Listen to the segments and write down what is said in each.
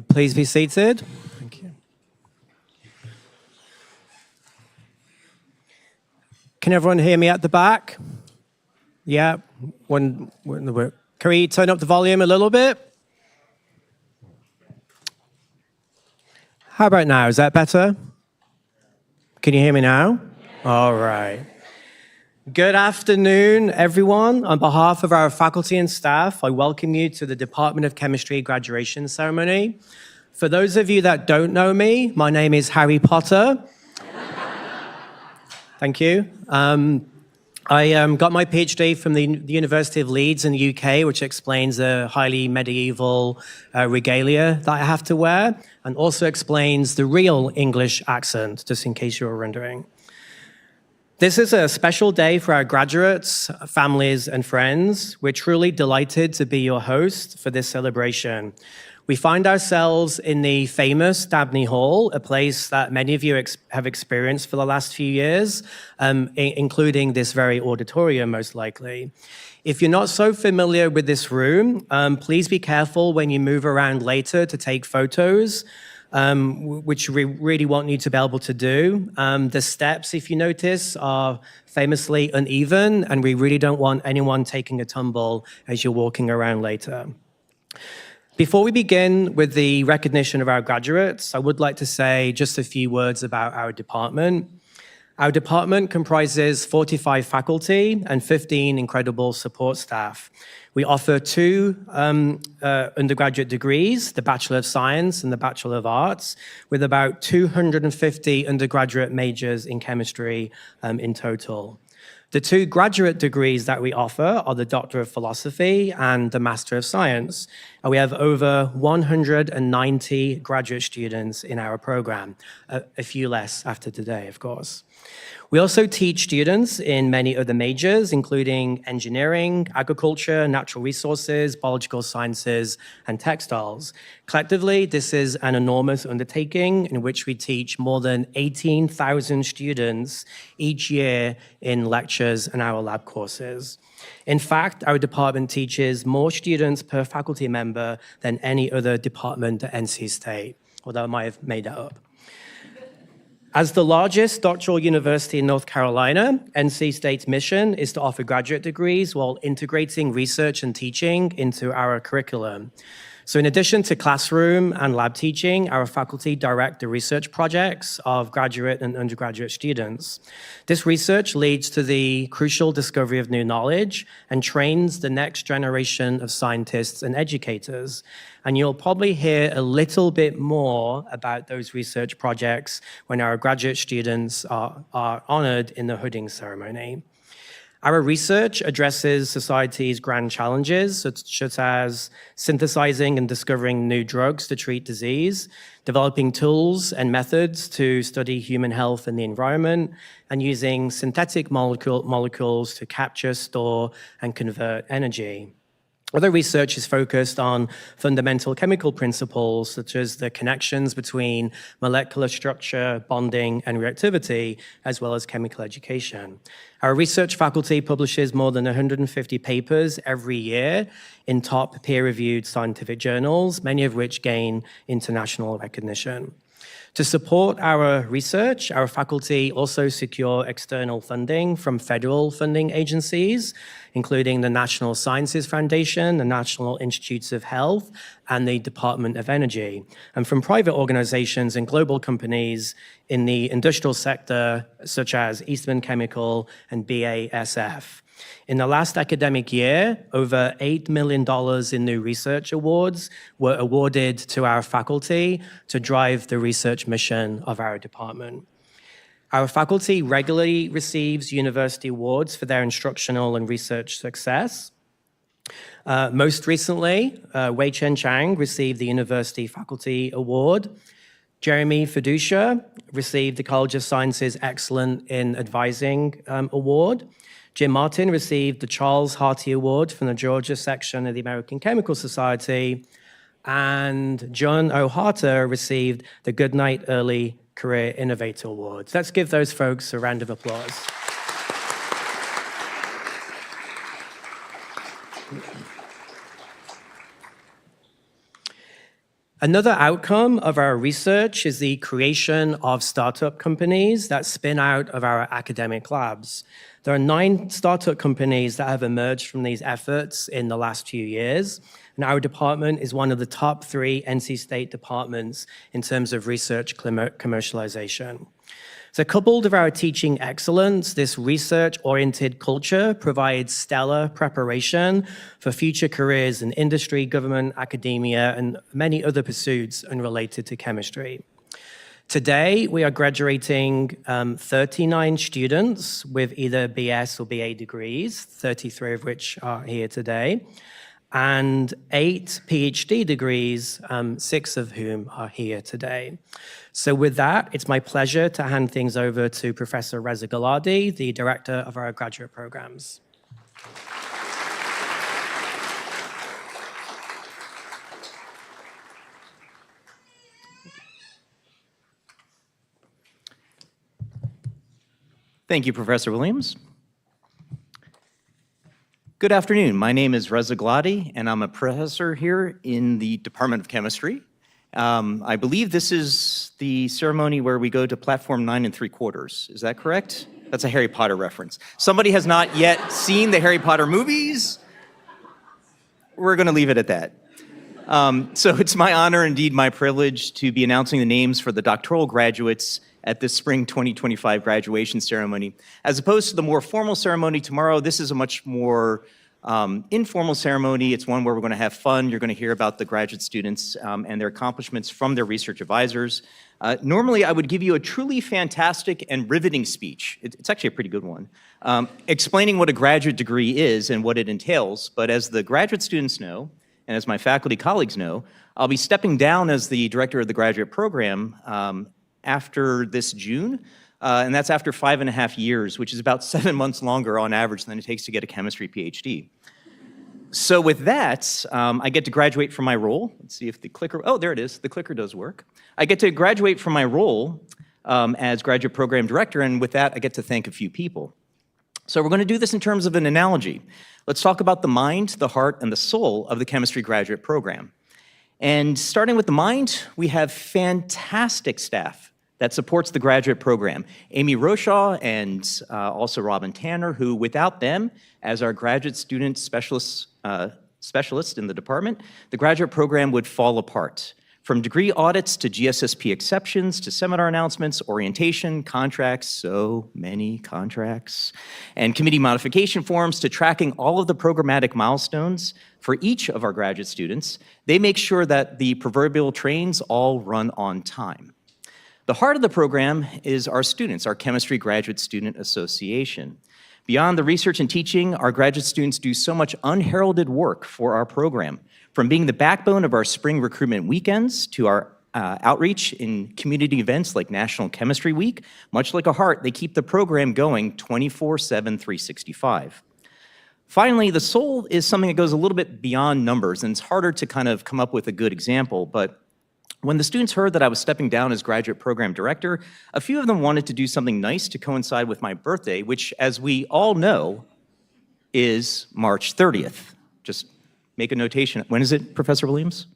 Please be seated. Thank you. Can everyone hear me at the back? Yeah. Can we turn up the volume a little bit? How about now? Is that better? Can you hear me now? All right. Good afternoon, everyone. On behalf of our faculty and staff, I welcome you to the Department of Chemistry graduation ceremony. For those of you that don't know me, my name is Harry Potter. Thank you. I got my PhD from the University of Leeds in the UK, which explains the highly medieval regalia that I have to wear, and also explains the real English accent, just in case you were wondering. This is a special day for our graduates, families, and friends. We're truly delighted to be your host for this celebration. We find ourselves in the famous Dabney Hall, a place that many of you have experienced for the last few years, including this very auditorium, most likely. If you're not so familiar with this room, please be careful when you move around later to take photos, which we really want you to be able to do. The steps, if you notice, are famously uneven, and we really don't want anyone taking a tumble as you're walking around later. Before we begin with the recognition of our graduates, I would like to say just a few words about our department. Our department comprises 45 faculty and 15 incredible support staff. We offer two undergraduate degrees, the Bachelor of Science and the Bachelor of Arts, with about 250 undergraduate majors in chemistry in total. The two graduate degrees that we offer are the Doctor of Philosophy and the Master of Science. And we have over 190 graduate students in our program, a few less after today, of course. We also teach students in many other majors, including engineering, agriculture, natural resources, biological sciences, and textiles. Collectively, this is an enormous undertaking in which we teach more than 18,000 students each year in lectures and our lab courses. In fact, our department teaches more students per faculty member than any other department at NC State, although I might have made that up. As the largest doctoral university in North Carolina, NC State's mission is to offer graduate degrees while integrating research and teaching into our curriculum. So in addition to classroom and lab teaching, our faculty direct the research projects of graduate and undergraduate students. This research leads to the crucial discovery of new knowledge and trains the next generation of scientists and educators. And you'll probably hear a little bit more about those research projects when our graduate students are honored in the hooding ceremony. Our research addresses society's grand challenges, such as synthesizing and discovering new drugs to treat disease, developing tools and methods to study human health and the environment, and using synthetic molecules to capture, store, and convert energy. Other research is focused on fundamental chemical principles, such as the connections between molecular structure, bonding, and reactivity, as well as chemical education. Our research faculty publishes more than 150 papers every year in top peer-reviewed scientific journals, many of which gain international recognition. To support our research, our faculty also secure external funding from federal funding agencies, including the National Sciences Foundation, the National Institutes of Health, and the Department of Energy, and from private organizations and global companies in the industrial sector, such as Eastman Chemical and BASF. In the last academic year, over $8 million in new research awards were awarded to our faculty to drive the research mission of our department. Our faculty regularly receives university awards for their instructional and research success. Most recently, Wei Chen Chang received the University Faculty Award. Jeremy Fiducia received the College of Sciences Excellent in Advising Award. Jim Martin received the Charles Harty Award from the Georgia section of the American Chemical Society, and John O'Harter received the Goodnight Early Career Innovator Awards. Let's give those folks a round of applause. Another outcome of our research is the creation of startup companies that spin out of our academic labs. There are 9 startup companies that have emerged from these efforts in the last few years, and our department is one of the top 3 NC State departments in terms of research commercialization. So coupled with our teaching excellence, this research-oriented culture provides stellar preparation for future careers in industry, government, academia, and many other pursuits unrelated to chemistry. Today, we are graduating 39 students with either BS or BA degrees, 33 of which are here today, and 8 PhD degrees, 6 of whom are here today. So with that, it's my pleasure to hand things over to Professor Reza Gulati, the director of our graduate programs. Thank you, Professor Williams. Good afternoon. My name is Reza Gulati, and I'm a professor here in the Department of Chemistry. I believe this is the ceremony where we go to platform 9 3/4. Is that correct? That's a Harry Potter reference. Somebody has not yet seen the Harry Potter movies. We're going to leave it at that. So it's my honor, indeed my privilege, to be announcing the names for the doctoral graduates at this spring 2025 graduation ceremony. As opposed to the more formal ceremony tomorrow, this is a much more informal ceremony. It's one where we're going to have fun. You're going to hear about the graduate students and their accomplishments from their research advisors. Normally, I would give you a truly fantastic and riveting speech. It's actually a pretty good one, explaining what a graduate degree is and what it entails. But as the graduate students know, and as my faculty colleagues know, I'll be stepping down as the director of the graduate program after this June, and that's after 5.5 years, which is about 7 months longer on average than it takes to get a chemistry PhD. So with that, I get to graduate from my role. Let's see if the clicker, oh, there it is. The clicker does work. I get to graduate from my role as graduate program director, and with that, I get to thank a few people. So we're going to do this in terms of an analogy. Let's talk about the mind, the heart, and the soul of the chemistry graduate program. And starting with the mind, we have fantastic staff that supports the graduate program. Amy Roshaw and also Robin Tanner, who without them, as our graduate student specialists in the department, the graduate program would fall apart. From degree audits to GSSP exceptions to seminar announcements, orientation, contracts, so many contracts, and committee modification forms to tracking all of the programmatic milestones for each of our graduate students, they make sure that the proverbial trains all run on time. The heart of the program is our students, our Chemistry Graduate Student Association. Beyond the research and teaching, our graduate students do so much unheralded work for our program, from being the backbone of our spring recruitment weekends to our outreach in community events like National Chemistry Week. Much like a heart, they keep the program going 24/7, 365. Finally, the soul is something that goes a little bit beyond numbers, and it's harder to kind of come up with a good example, but when the students heard that I was stepping down as graduate program director, a few of them wanted to do something nice to coincide with my birthday, which, as we all know, is March 30th. Just make a notation. When is it, Professor Williams?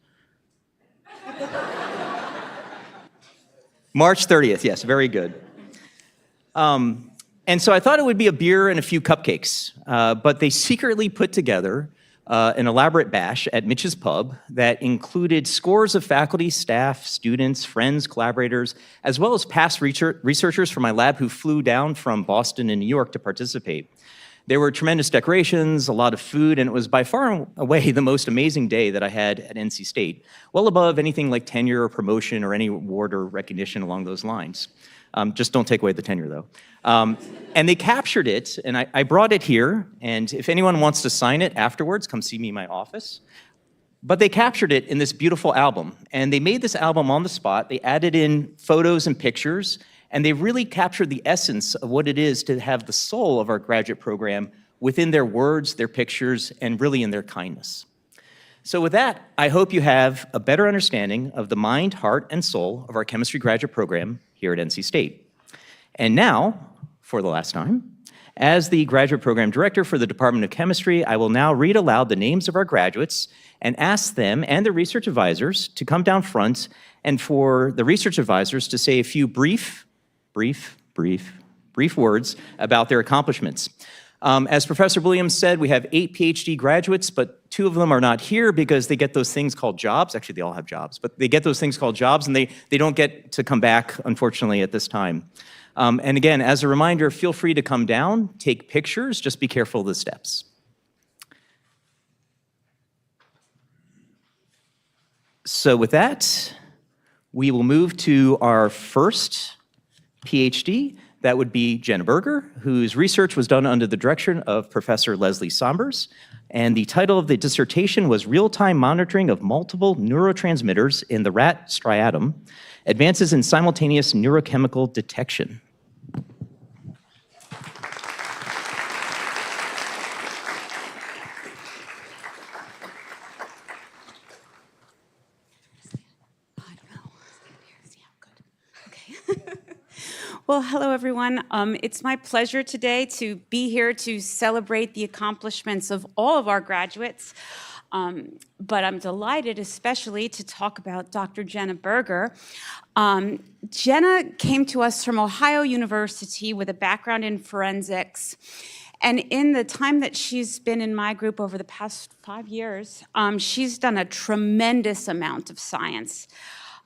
March 30th, yes, very good. And so I thought it would be a beer and a few cupcakes, but they secretly put together an elaborate bash at Mitch's Pub that included scores of faculty, staff, students, friends, collaborators, as well as past researchers from my lab who flew down from Boston and New York to participate. There were tremendous decorations, a lot of food, and it was by far and away the most amazing day that I had at NC State, well above anything like tenure or promotion or any award or recognition along those lines. Just don't take away the tenure, though. And they captured it, and I brought it here, and if anyone wants to sign it afterwards, come see me in my office. But they captured it in this beautiful album, and they made this album on the spot. They added in photos and pictures, and they really captured the essence of what it is to have the soul of our graduate program within their words, their pictures, and really in their kindness. So with that, I hope you have a better understanding of the mind, heart, and soul of our chemistry graduate program here at NC State. And now, for the last time, As the graduate program director for the Department of Chemistry, I will now read aloud the names of our graduates and ask them and the research advisors to come down front and for the research advisors to say a few brief words about their accomplishments. As Professor Williams said, we have 8 PhD graduates, but 2 of them are not here because they get those things called jobs. Actually, they all have jobs, but they get those things called jobs, and they don't get to come back, unfortunately, at this time. And again, as a reminder, feel free to come down, take pictures, just be careful of the steps. So with that, we will move to our first PhD. That would be Jenna Berger, whose research was done under the direction of Professor Leslie Sombers. And the title of the dissertation was Real-Time Monitoring of Multiple Neurotransmitters in the Rat Striatum, Advances in Simultaneous Neurochemical Detection. Well, hello, everyone. It's my pleasure today to be here to celebrate the accomplishments of all of our graduates. But I'm delighted especially to talk about Dr. Jenna Berger. Jenna came to us from Ohio University with a background in forensics. And in the time that she's been in my group over the past 5 years, she's done a tremendous amount of science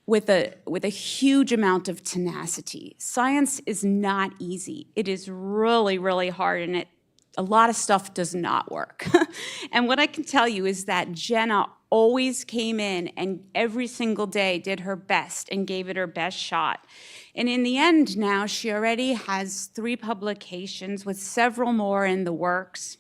with a huge amount of tenacity. Science is not easy. It is really, really hard, and a lot of stuff does not work. And what I can tell you is that Jenna always came in and every single day did her best and gave it her best shot. And in the end now, she already has 3 publications with several more in the works.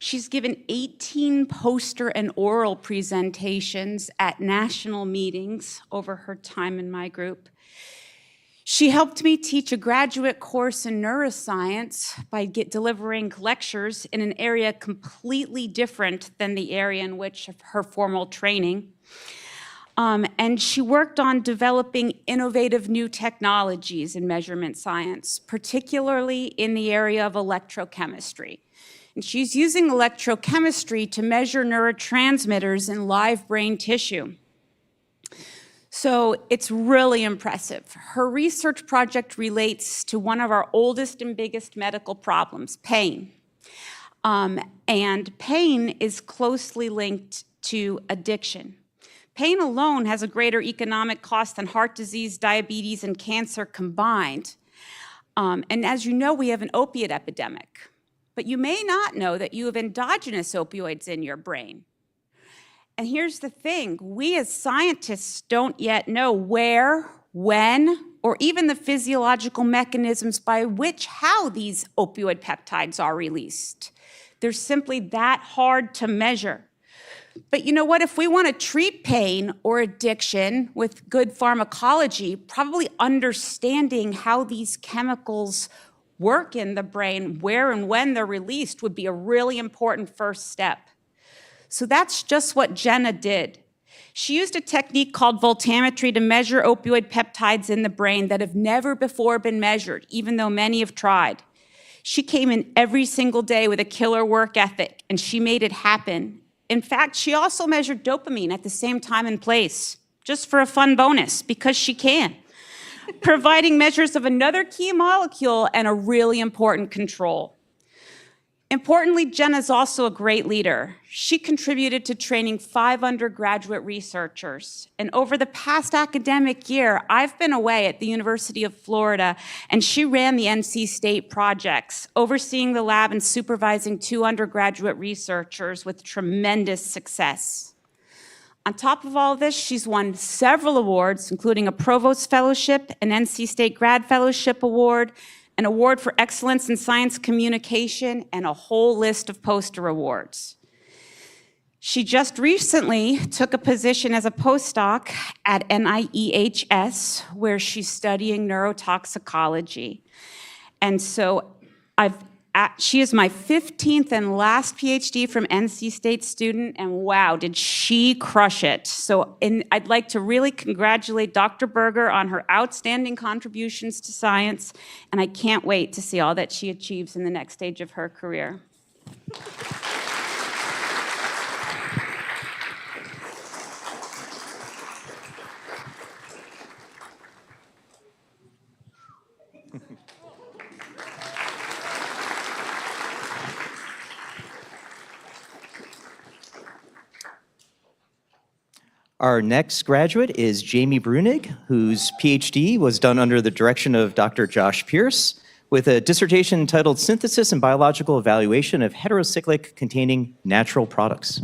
She's given 18 poster and oral presentations at national meetings over her time in my group. She helped me teach a graduate course in neuroscience by delivering lectures in an area completely different than the area in which her formal training. And she worked on developing innovative new technologies in measurement science, particularly in the area of electrochemistry. And she's using electrochemistry to measure neurotransmitters in live brain tissue. So it's really impressive. Her research project relates to one of our oldest and biggest medical problems, pain. And pain is closely linked to addiction. Pain alone has a greater economic cost than heart disease, diabetes, and cancer combined. And as you know, we have an opiate epidemic. But you may not know that you have endogenous opioids in your brain. And here's the thing, we as scientists don't yet know where, when, or even the physiological mechanisms by which how these opioid peptides are released. They're simply that hard to measure. But you know what, if we want to treat pain or addiction with good pharmacology, probably understanding how these chemicals work in the brain, where and when they're released, would be a really important first step. So that's just what Jenna did. She used a technique called voltammetry to measure opioid peptides in the brain that have never before been measured, even though many have tried. She came in every single day with a killer work ethic, and she made it happen. In fact, she also measured dopamine at the same time and place, just for a fun bonus, because she can, providing measures of another key molecule and a really important control. Importantly, Jenna's also a great leader. She contributed to training 5 undergraduate researchers. And over the past academic year, I've been away at the University of Florida, and she ran the NC State projects, overseeing the lab and supervising 2 undergraduate researchers with tremendous success. On top of all of this, she's won several awards, including a Provost Fellowship, an NC State Grad Fellowship Award, an award for excellence in science communication, and a whole list of poster awards. She just recently took a position as a postdoc at NIEHS, where she's studying neurotoxicology. And so I've She is my 15th and last PhD from NC State student, and wow, did she crush it. So I'd like to really congratulate Dr. Berger on her outstanding contributions to science, and I can't wait to see all that she achieves in the next stage of her career. Our next graduate is Jamie Brunig, whose PhD was done under the direction of Dr. Josh Pierce with a dissertation entitled Synthesis and Biological Evaluation of Heterocyclic Containing Natural Products.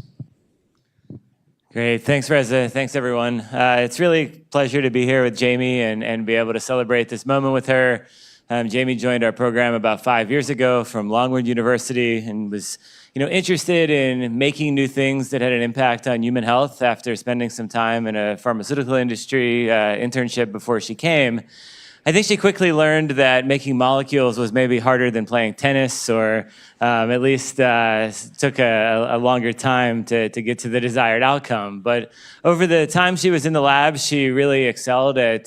Great. Thanks, Reza. Thanks, everyone. It's really a pleasure to be here with Jamie and be able to celebrate this moment with her. Jamie joined our program about 5 years ago from Longwood University and was interested in making new things that had an impact on human health after spending some time in a pharmaceutical industry internship before she came. I think she quickly learned that making molecules was maybe harder than playing tennis, or at least took a longer time to get to the desired outcome. But over the time she was in the lab, she really excelled at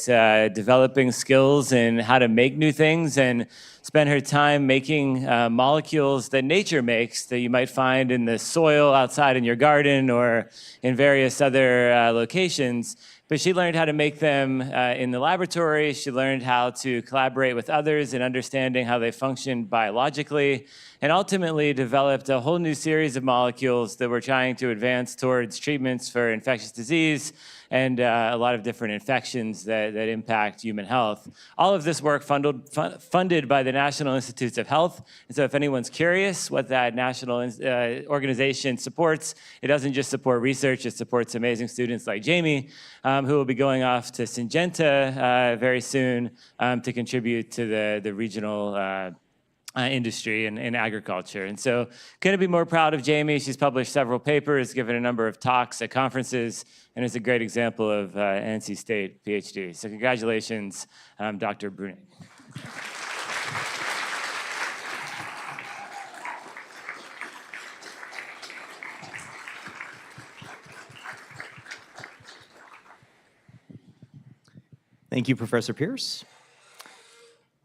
developing skills in how to make new things and spent her time making molecules that nature makes that you might find in the soil outside in your garden or in various other locations. But she learned how to make them in the laboratory. She learned how to collaborate with others in understanding how they function biologically, and ultimately developed a whole new series of molecules that we're trying to advance towards treatments for infectious disease and a lot of different infections that impact human health. All of this work funded by the National Institutes of Health. And so if anyone's curious what that national organization supports, it doesn't just support research, it supports amazing students like Jamie, who will be going off to Syngenta very soon to contribute to the regional industry and agriculture. And so couldn't be more proud of Jamie. She's published several papers, given a number of talks at conferences, and is a great example of NC State PhD. So congratulations, Dr. Brunig. Thank you, Professor Pierce.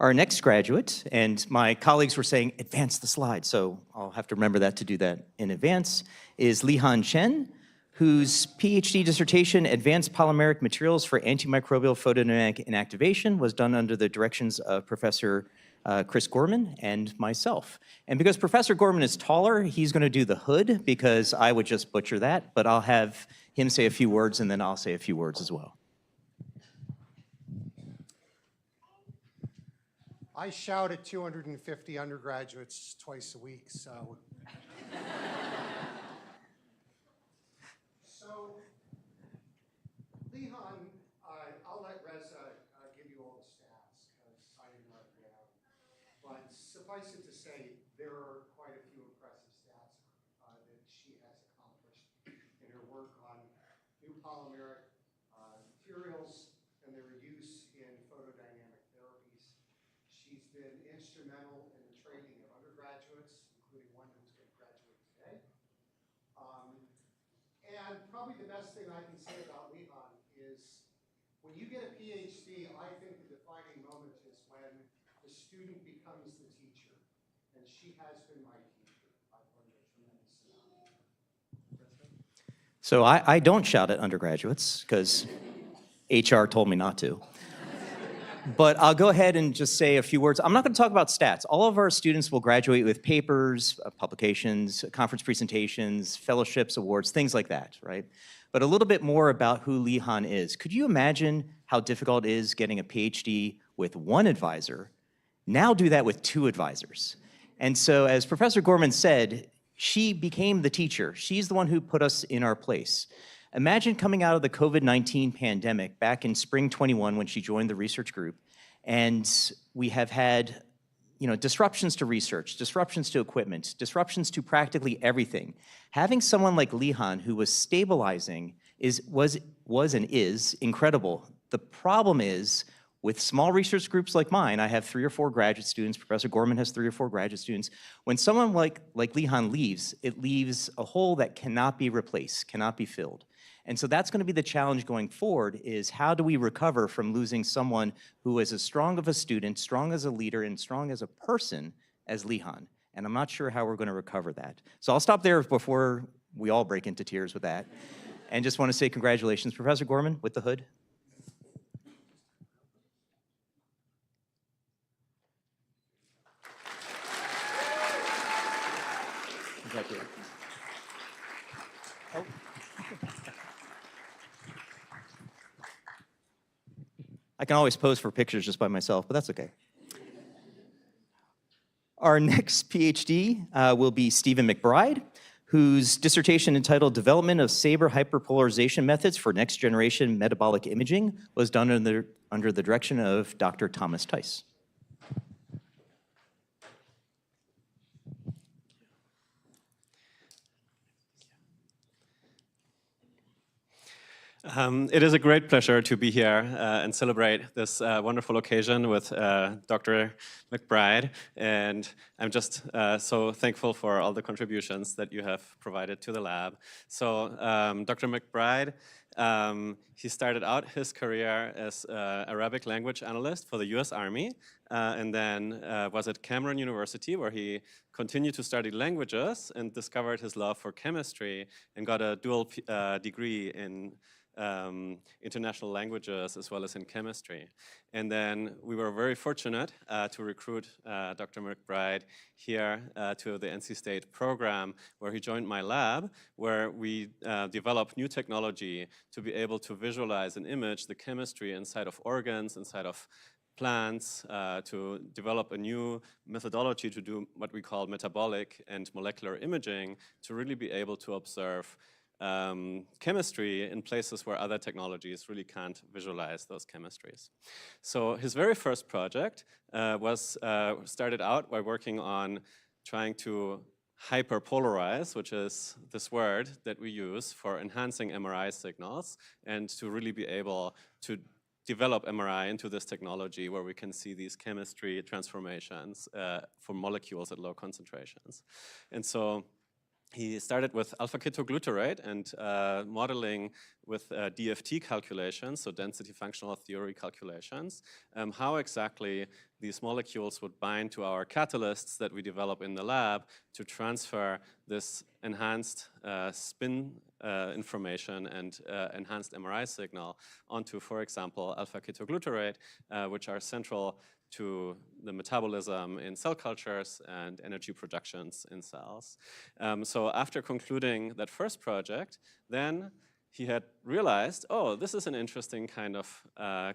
Our next graduate, and my colleagues were saying, advance the slide, so I'll have to remember that to do that in advance, is Lihan Chen, whose PhD dissertation, Advanced Polymeric Materials for Antimicrobial Photodynamic Inactivation, was done under the directions of Professor Chris Gorman and myself. And because Professor Gorman is taller, he's going to do the hood, because I would just butcher that, but I'll have him say a few words, and then I'll say a few words as well. I shout at 250 undergraduates twice a week, so. So, Lihan, I'll let Reza give you all the stats, because I didn't write them down. But suffice it to say, there are quite a few impressive stats that she has accomplished in her work on new polymeric materials and their use in photodynamic therapies. She's been instrumental in the training of undergraduates, including one who's going to graduate today. And probably the best thing I can say about Lihan is when you get a PhD, I think the defining moment is when the student becomes the teacher. And she has been my teacher. I've learned a tremendous amount. So I don't shout at undergraduates, because HR told me not to. But I'll go ahead and just say a few words. I'm not going to talk about stats. All of our students will graduate with papers, publications, conference presentations, fellowships, awards, things like that, right? But a little bit more about who Lihan is. Could you imagine how difficult it is getting a PhD with one advisor? Now do that with two advisors. And so as Professor Gorman said, she became the teacher. She's the one who put us in our place. Imagine coming out of the COVID-19 pandemic back in spring 21 when she joined the research group, and we have had disruptions to research, disruptions to equipment, disruptions to practically everything. Having someone like Lihan who was stabilizing was and is incredible. The problem is With small research groups like mine, I have 3 or 4 graduate students, Professor Gorman has 3 or 4 graduate students. When someone like Lihan leaves, it leaves a hole that cannot be replaced, cannot be filled. And so that's gonna be the challenge going forward, is how do we recover from losing someone who is as strong of a student, strong as a leader, and strong as a person as Lihan? And I'm not sure how we're gonna recover that. So I'll stop there before we all break into tears with that. And just wanna say congratulations, Professor Gorman with the hood. Oh. I can always pose for pictures just by myself, but that's okay. Our next PhD will be Stephen McBride, whose dissertation entitled Development of Saber Hyperpolarization Methods for Next Generation Metabolic Imaging was done under the direction of Dr. Thomas Tice. It is a great pleasure to be here and celebrate this wonderful occasion with Dr. McBride. And I'm just so thankful for all the contributions that you have provided to the lab. So Dr. McBride, he started out his career as Arabic language analyst for the US Army, and then was at Cameron University, where he continued to study languages and discovered his love for chemistry and got a dual degree in international languages as well as in chemistry. And then we were very fortunate to recruit Dr. McBride here to the NC State program, where he joined my lab, where we developed new technology to be able to visualize and image the chemistry inside of organs, inside of plants, to develop a new methodology to do what we call metabolic and molecular imaging, to really be able to observe chemistry in places where other technologies really can't visualize those chemistries. So his very first project was started out by working on trying to hyperpolarize, which is this word that we use for enhancing MRI signals, and to really be able to develop MRI into this technology where we can see these chemistry transformations for molecules at low concentrations. And so he started with alpha-ketoglutarate and modeling with DFT calculations, so density functional theory calculations, how exactly these molecules would bind to our catalysts that we develop in the lab to transfer this enhanced spin information and enhanced MRI signal onto, for example, alpha-ketoglutarate, which are central to the metabolism in cell cultures and energy productions in cells. So after concluding that first project, then he had realized, oh, this is an interesting kind of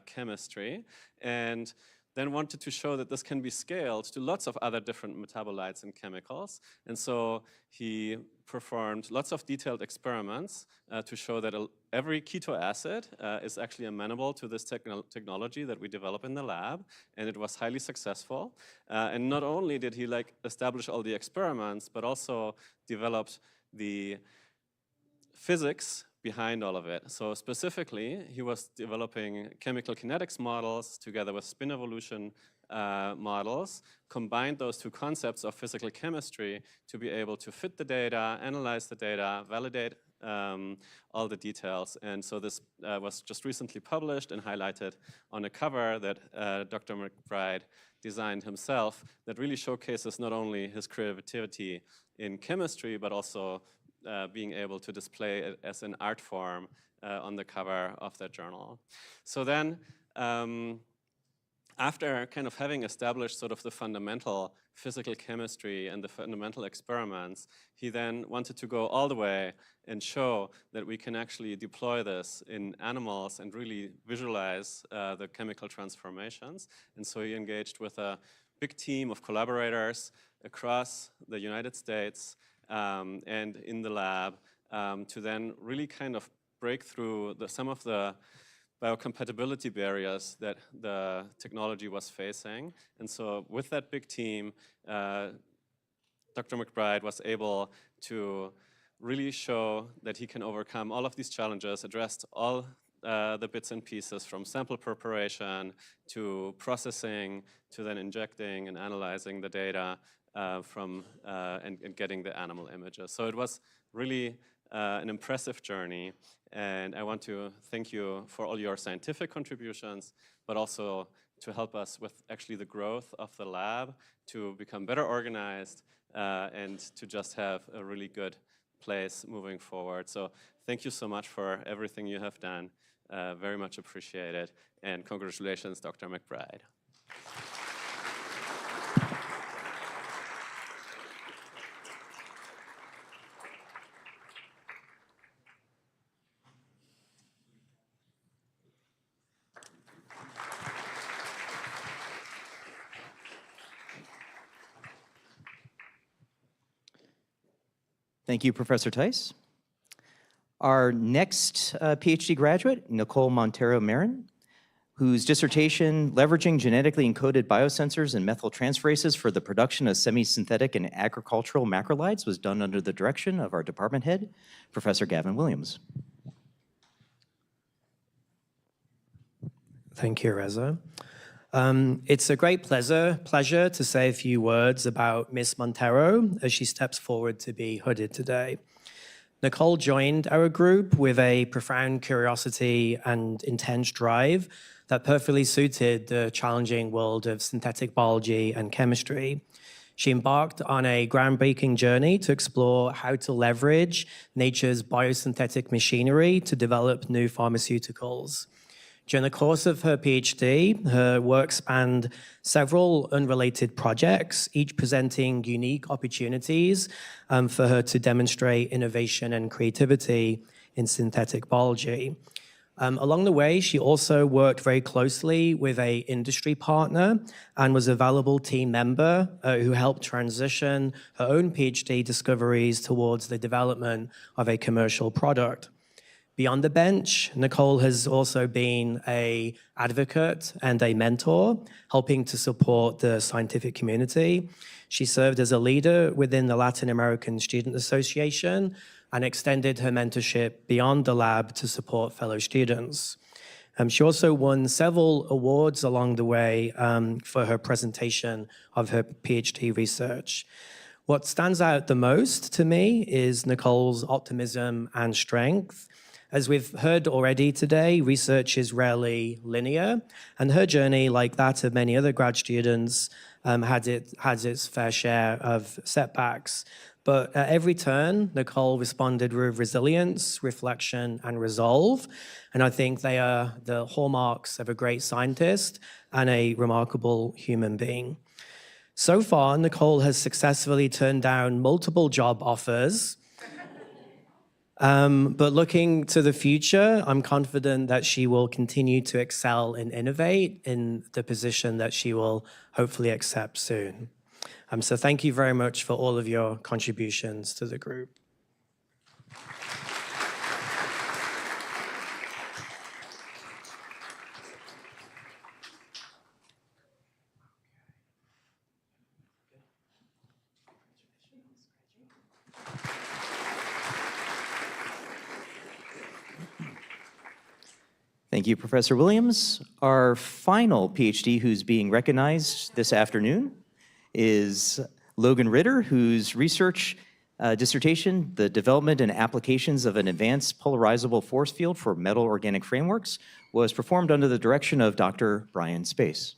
chemistry, and then wanted to show that this can be scaled to lots of other different metabolites and chemicals. And so he performed lots of detailed experiments to show that every keto acid is actually amenable to this technology that we develop in the lab, and it was highly successful. And not only did he establish all the experiments, but also developed the physics behind all of it. So specifically, he was developing chemical kinetics models together with spin evolution models, combined those two concepts of physical chemistry to be able to fit the data, analyze the data, validate all the details. And so this was just recently published and highlighted on a cover that Dr. McBride designed himself, that really showcases not only his creativity in chemistry, but also being able to display it as an art form on the cover of that journal. So then, after kind of having established sort of the fundamental physical chemistry and the fundamental experiments, he then wanted to go all the way and show that we can actually deploy this in animals and really visualize the chemical transformations. And so he engaged with a big team of collaborators across the United States and in the lab to then really kind of break through some of the biocompatibility barriers that the technology was facing. And so with that big team, Dr. McBride was able to really show that he can overcome all of these challenges, addressed all the bits and pieces from sample preparation to processing to then injecting and analyzing the data and getting the animal images. So it was really an impressive journey, and I want to thank you for all your scientific contributions, but also to help us with actually the growth of the lab, to become better organized, and to just have a really good place moving forward. So thank you so much for everything you have done. Very much appreciated. And congratulations, Dr. McBride. Thank you, Professor Tice. Our next PhD graduate, Nicole Montero Marin, whose dissertation, Leveraging Genetically Encoded Biosensors and Methyltransferases for the Production of Semi-Synthetic and Agricultural Macrolides, was done under the direction of our department head, Professor Gavin Williams. Thank you, Reza. It's a great pleasure to say a few words about Miss Montero as she steps forward to be hooded today. Nicole joined our group with a profound curiosity and intense drive that perfectly suited the challenging world of synthetic biology and chemistry. She embarked on a groundbreaking journey to explore how to leverage nature's biosynthetic machinery to develop new pharmaceuticals. During the course of her PhD, her work spanned several unrelated projects, each presenting unique opportunities for her to demonstrate innovation and creativity in synthetic biology. Along the way, she also worked very closely with an industry partner and was a valuable team member who helped transition her own PhD discoveries towards the development of a commercial product. Beyond the bench, Nicole has also been an advocate and a mentor, helping to support the scientific community. She served as a leader within the Latin American Student Association and extended her mentorship beyond the lab to support fellow students. She also won several awards along the way for her presentation of her PhD research. What stands out the most to me is Nicole's optimism and strength. As we've heard already today, research is rarely linear, and her journey, like that of many other grad students, has its fair share of setbacks. But at every turn, Nicole responded with resilience, reflection, and resolve, and I think they are the hallmarks of a great scientist and a remarkable human being. So far, Nicole has successfully turned down multiple job offers. But looking to the future, I'm confident that she will continue to excel and innovate in the position that she will hopefully accept soon. So thank you very much for all of your contributions to the group. Thank you, Professor Williams. Our final PhD who's being recognized this afternoon is Logan Ritter, whose research dissertation, The Development and Applications of an Advanced Polarizable Force Field for Metal Organic Frameworks, was performed under the direction of Dr. Brian Space.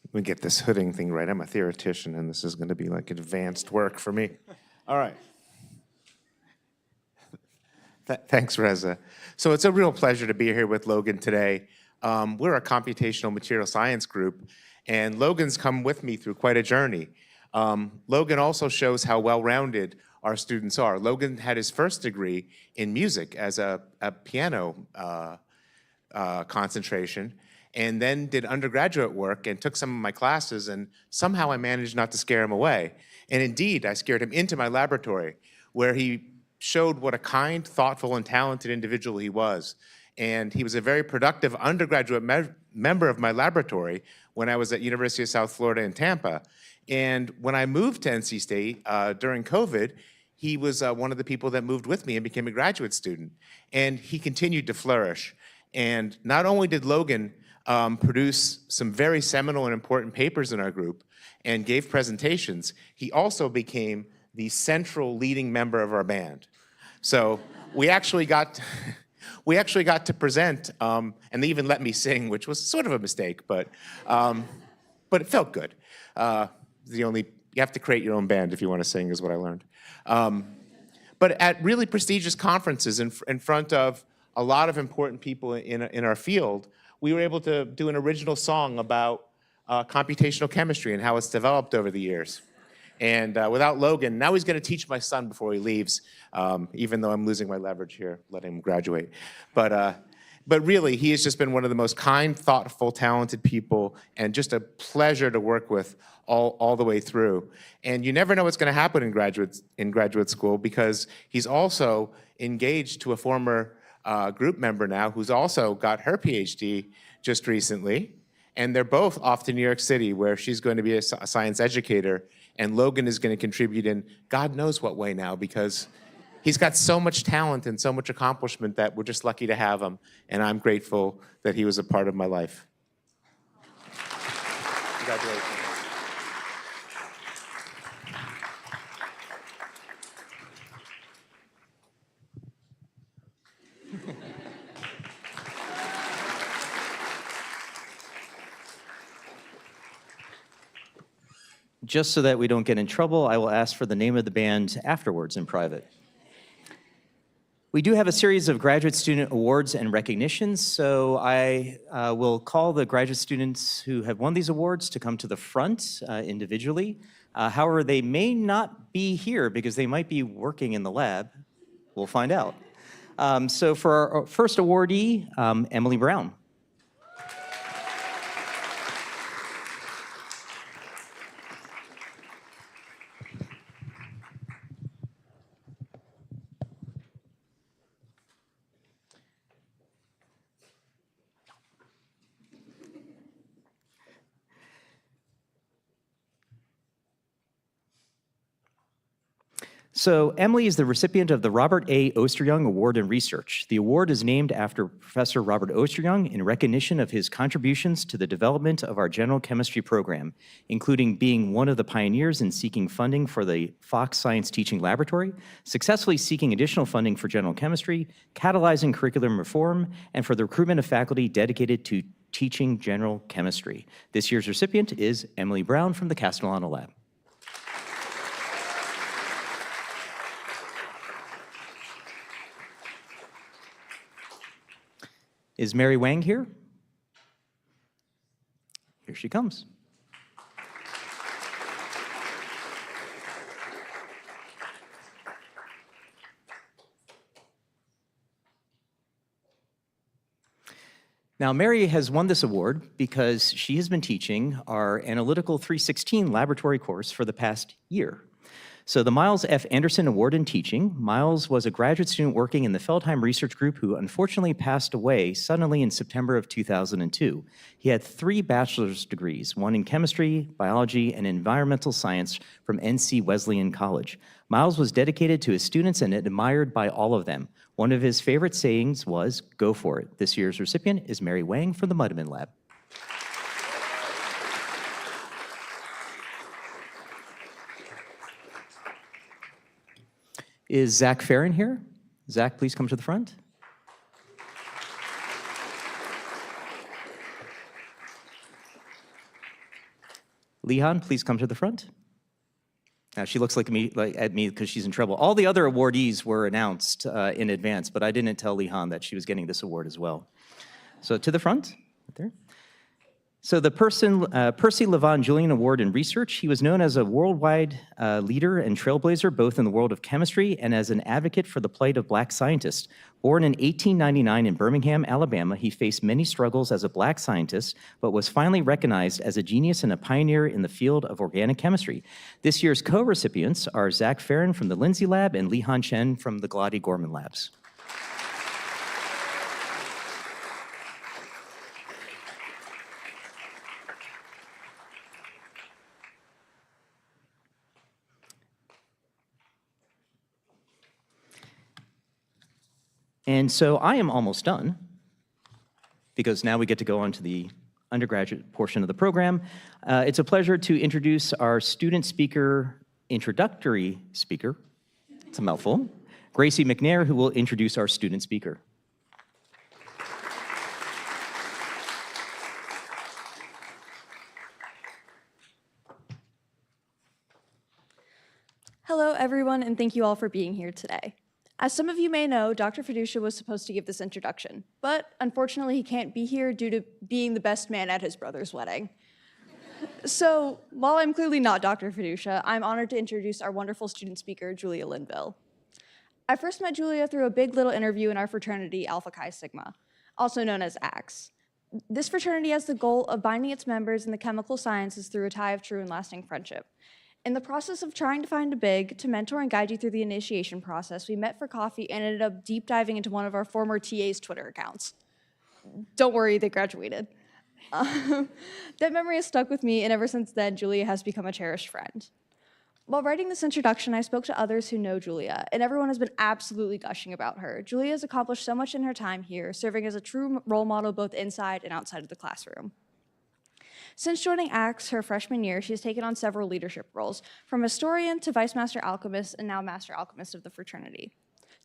Let me get this hooding thing right. I'm a theoretician, and this is going to be like advanced work for me. All right. Thanks, Reza. So it's a real pleasure to be here with Logan today. We're a computational material science group, and Logan's come with me through quite a journey. Logan also shows how well-rounded our students are. Logan had his first degree in music as a piano concentration, and then did undergraduate work and took some of my classes, and somehow I managed not to scare him away. And indeed, I scared him into my laboratory, where he showed what a kind, thoughtful, and talented individual he was. And he was a very productive undergraduate member of my laboratory when I was at University of South Florida in Tampa. And when I moved to NC State during COVID, he was one of the people that moved with me and became a graduate student. And he continued to flourish. And not only did Logan produce some very seminal and important papers in our group and gave presentations, he also became the central leading member of our band. So we actually got to present, and they even let me sing, which was sort of a mistake, but it felt good. You have to create your own band if you want to sing, is what I learned. But at really prestigious conferences in front of a lot of important people in our field, we were able to do an original song about computational chemistry and how it's developed over the years. And without Logan, now he's going to teach my son before he leaves, even though I'm losing my leverage here, letting him graduate. But really, he has just been one of the most kind, thoughtful, talented people, and just a pleasure to work with all the way through. And you never know what's going to happen in graduate school, because he's also engaged to a former group member now who's also got her PhD just recently. And they're both off to New York City, where she's going to be a science educator, and Logan is going to contribute in God knows what way now, because he's got so much talent and so much accomplishment that we're just lucky to have him, and I'm grateful that he was a part of my life. Congratulations. Just so that we don't get in trouble, I will ask for the name of the band afterwards in private. We do have a series of graduate student awards and recognitions, so I will call the graduate students who have won these awards to come to the front individually. However, they may not be here because they might be working in the lab. We'll find out. So for our first awardee, Emily Brown. So Emily is the recipient of the Robert A. Osteryoung Award in Research. The award is named after Professor Robert Osteryoung in recognition of his contributions to the development of our general chemistry program, including being one of the pioneers in seeking funding for the Fox Science Teaching Laboratory, successfully seeking additional funding for general chemistry, catalyzing curriculum reform, and for the recruitment of faculty dedicated to teaching general chemistry. This year's recipient is Emily Brown from the Castellano Lab. Is Mary Wang here? Here she comes. Now, Mary has won this award because she has been teaching our Analytical 316 laboratory course for the past year. So the Miles F. Anderson Award in Teaching. Miles was a graduate student working in the Feldheim Research Group who unfortunately passed away suddenly in September of 2002. He had 3 bachelor's degrees, one in chemistry, biology, and environmental science from NC Wesleyan College. Miles was dedicated to his students and admired by all of them. One of his favorite sayings was, "Go for it." This year's recipient is Mary Wang from the Mudman Lab. Is Zach Farron here? Zach, please come to the front. Lehan, please come to the front. Now, she looks at me because she's in trouble. All the other awardees were announced in advance, but I didn't tell Lehan that she was getting this award as well. So to the front, right there. So the Percy Levon Julian Award in Research, he was known as a worldwide leader and trailblazer, both in the world of chemistry and as an advocate for the plight of black scientists. Born in 1899 in Birmingham, Alabama, he faced many struggles as a black scientist, but was finally recognized as a genius and a pioneer in the field of organic chemistry. This year's co-recipients are Zach Farron from the Lindsay Lab and Lehan Chen from the Glady Gorman Labs. And so I am almost done, because now we get to go on to the undergraduate portion of the program. It's a pleasure to introduce our student speaker, introductory speaker, it's a mouthful, Gracie McNair, who will introduce our student speaker. Hello, everyone, and thank you all for being here today. As some of you may know, Dr. Fiducia was supposed to give this introduction, but unfortunately he can't be here due to being the best man at his brother's wedding. So, while I'm clearly not Dr. Fiducia, I'm honored to introduce our wonderful student speaker, Julia Linville. I first met Julia through a big little interview in our fraternity, Alpha Chi Sigma, also known as AX. This fraternity has the goal of binding its members in the chemical sciences through a tie of true and lasting friendship. In the process of trying to find a big to mentor and guide you through the initiation process, we met for coffee and ended up deep diving into one of our former TA's Twitter accounts. Don't worry, they graduated. That memory has stuck with me, and ever since then, Julia has become a cherished friend. While writing this introduction, I spoke to others who know Julia, and everyone has been absolutely gushing about her. Julia has accomplished so much in her time here, serving as a true role model both inside and outside of the classroom. Since joining AX her freshman year, she's taken on several leadership roles, from historian to vice master alchemist and now master alchemist of the fraternity.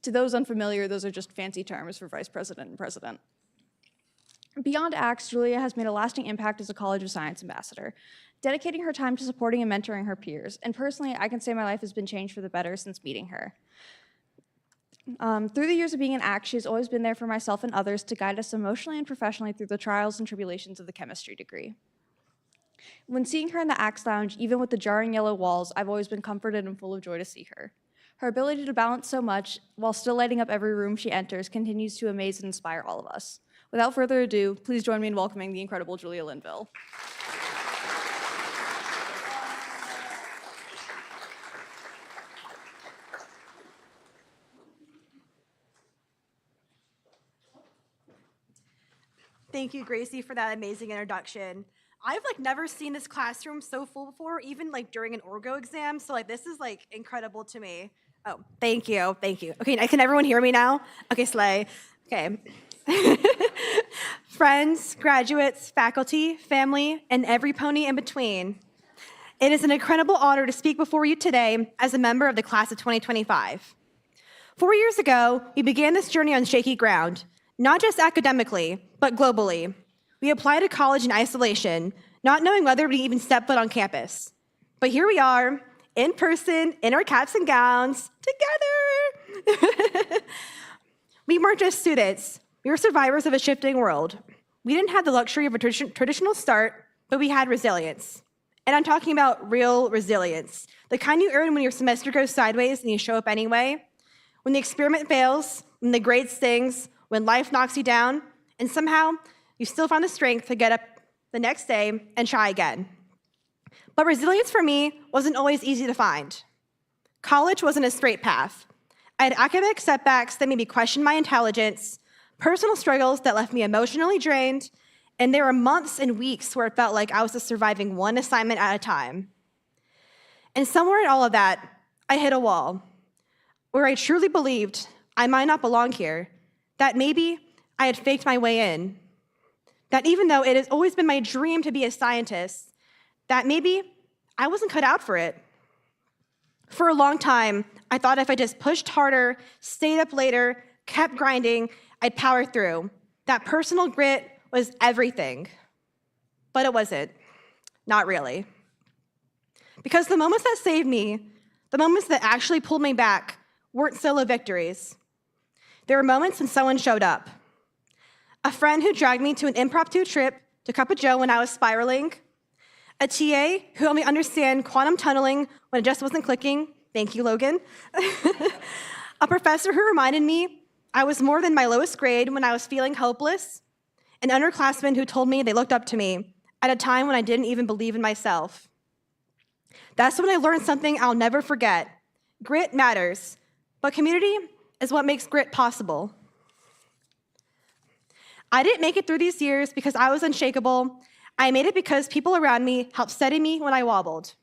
To those unfamiliar, those are just fancy terms for vice president and president. Beyond AX, Julia has made a lasting impact as a College of Science ambassador, dedicating her time to supporting and mentoring her peers. And personally, I can say my life has been changed for the better since meeting her. Through the years of being in AX, she's always been there for myself and others to guide us emotionally and professionally through the trials and tribulations of the chemistry degree. When seeing her in the AX lounge, even with the jarring yellow walls, I've always been comforted and full of joy to see her. Her ability to balance so much while still lighting up every room she enters continues to amaze and inspire all of us. Without further ado, please join me in welcoming the incredible Julia Linville. Thank you, Gracie, for that amazing introduction. I've never seen this classroom so full before, even during an orgo exam. So this is incredible to me. Oh, thank you, thank you. Okay, can everyone hear me now? Okay, slay. Okay. Friends, graduates, faculty, family, and every pony in between. It is an incredible honor to speak before you today as a member of the class of 2025. 4 years ago, we began this journey on shaky ground, not just academically, but globally. We applied to college in isolation, not knowing whether we'd even step foot on campus. But here we are, in person, in our caps and gowns, together. We weren't just students. We were survivors of a shifting world. We didn't have the luxury of a traditional start, but we had resilience. And I'm talking about real resilience, the kind you earn when your semester goes sideways and you show up anyway, when the experiment fails, when the grade stings, when life knocks you down, and somehow you still find the strength to get up the next day and try again. But resilience for me wasn't always easy to find. College wasn't a straight path. I had academic setbacks that made me question my intelligence, personal struggles that left me emotionally drained, and there were months and weeks where it felt like I was just surviving one assignment at a time. And somewhere in all of that, I hit a wall where I truly believed I might not belong here, that maybe I had faked my way in, that even though it has always been my dream to be a scientist, that maybe I wasn't cut out for it. For a long time, I thought if I just pushed harder, stayed up later, kept grinding, I'd power through. That personal grit was everything. But it wasn't. Not really. Because the moments that saved me, the moments that actually pulled me back, weren't solo victories. There were moments when someone showed up. A friend who dragged me to an impromptu trip to Cup of Joe when I was spiraling. A TA who helped me understand quantum tunneling when it just wasn't clicking. Thank you, Logan. A professor who reminded me I was more than my lowest grade when I was feeling hopeless. An underclassman who told me they looked up to me at a time when I didn't even believe in myself. That's when I learned something I'll never forget. Grit matters, but community is what makes grit possible. I didn't make it through these years because I was unshakable. I made it because people around me helped steady me when I wobbled.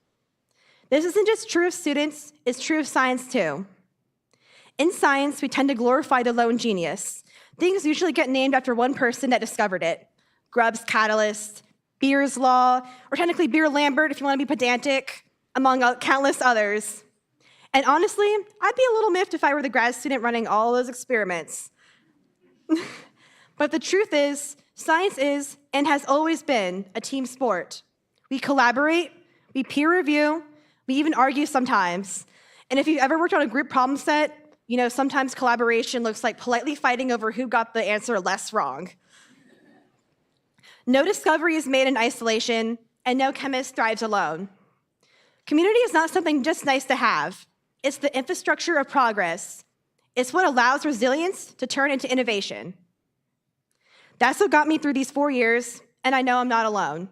This isn't just true of students, it's true of science too. In science, we tend to glorify the lone genius. Things usually get named after one person that discovered it. Grubb's catalyst, Beer's law, or technically Beer-Lambert if you want to be pedantic, among countless others. And honestly, I'd be a little miffed if I were the grad student running all those experiments. But the truth is, science is and has always been a team sport. We collaborate, we peer review, we even argue sometimes. And if you've ever worked on a group problem set, you know sometimes collaboration looks like politely fighting over who got the answer less wrong. No discovery is made in isolation, and no chemist thrives alone. Community is not something just nice to have. It's the infrastructure of progress. It's what allows resilience to turn into innovation. That's what got me through these 4 years, and I know I'm not alone.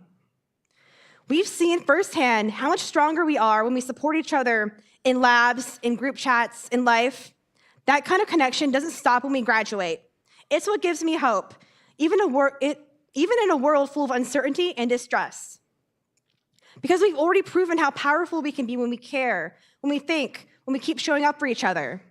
We've seen firsthand how much stronger we are when we support each other in labs, in group chats, in life. That kind of connection doesn't stop when we graduate. It's what gives me hope, even in a world full of uncertainty and distrust. Because we've already proven how powerful we can be when we care, when we think, when we keep showing up for each other.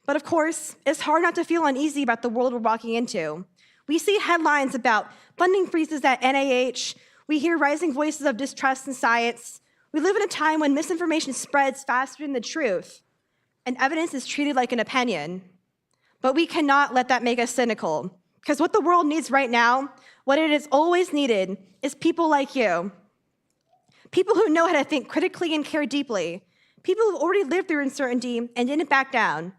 But of course, it's hard not to feel uneasy about the world we're walking into. We see headlines about funding freezes at NIH. We hear rising voices of distrust in science. We live in a time when misinformation spreads faster than the truth, and evidence is treated like an opinion. But we cannot let that make us cynical, because what the world needs right now, what it has always needed, is people like you. People who know how to think critically and care deeply. People who've already lived through uncertainty and didn't back down.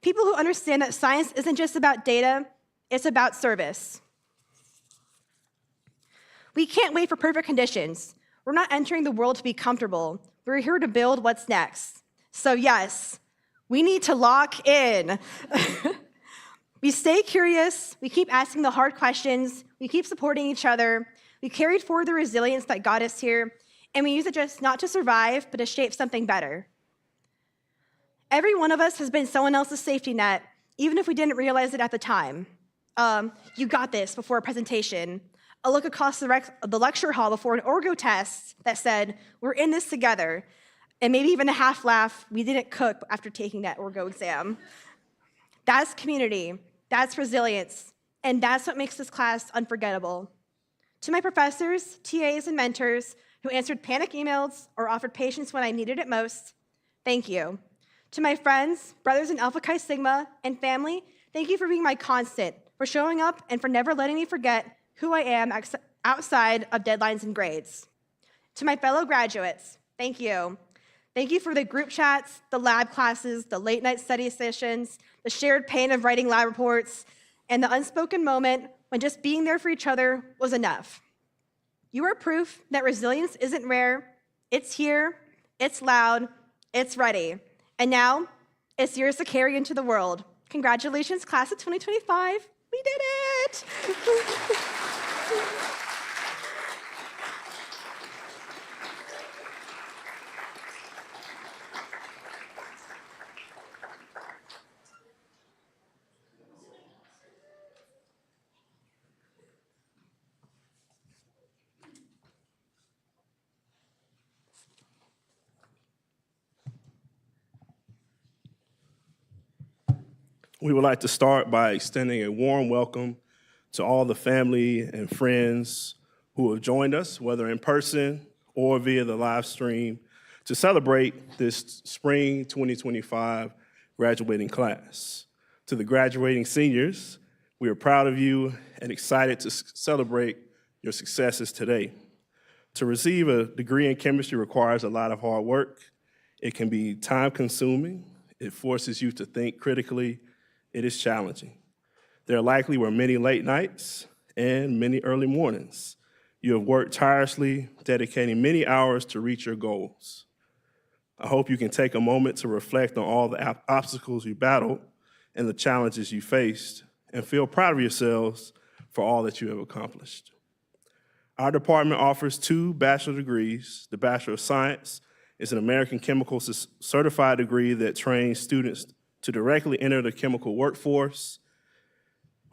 People who understand that science isn't just about data, it's about service. We can't wait for perfect conditions. We're not entering the world to be comfortable. We're here to build what's next. So yes, we need to lock in. We stay curious, we keep asking the hard questions, we keep supporting each other, we carried forward the resilience that got us here, and we use it just not to survive, but to shape something better. Every one of us has been someone else's safety net, even if we didn't realize it at the time. You got this before a presentation, a look across the lecture hall before an orgo test that said, we're in this together, and maybe even a half laugh, we didn't cook after taking that orgo exam. That's community, that's resilience, and that's what makes this class unforgettable. To my professors, TAs, and mentors who answered panic emails or offered patience when I needed it most, thank you. To my friends, brothers in Alpha Chi Sigma, and family, thank you for being my constant, for showing up, and for never letting me forget who I am outside of deadlines and grades. To my fellow graduates, thank you. Thank you for the group chats, the lab classes, the late night study sessions, the shared pain of writing lab reports, and the unspoken moment when just being there for each other was enough. You are proof that resilience isn't rare, it's here, it's loud, it's ready. And now, it's yours to carry into the world. Congratulations, class of 2025. We did it! We would like to start by extending a warm welcome to all the family and friends who have joined us, whether in person or via the live stream, to celebrate this spring 2025 graduating class. To the graduating seniors, we are proud of you and excited to celebrate your successes today. To receive a degree in chemistry requires a lot of hard work. It can be time-consuming. It forces you to think critically. It is challenging. There likely were many late nights and many early mornings. You have worked tirelessly, dedicating many hours to reach your goals. I hope you can take a moment to reflect on all the obstacles you battled and the challenges you faced, and feel proud of yourselves for all that you have accomplished. Our department offers 2 bachelor degrees. The Bachelor of Science is an American Chemical Certified degree that trains students to directly enter the chemical workforce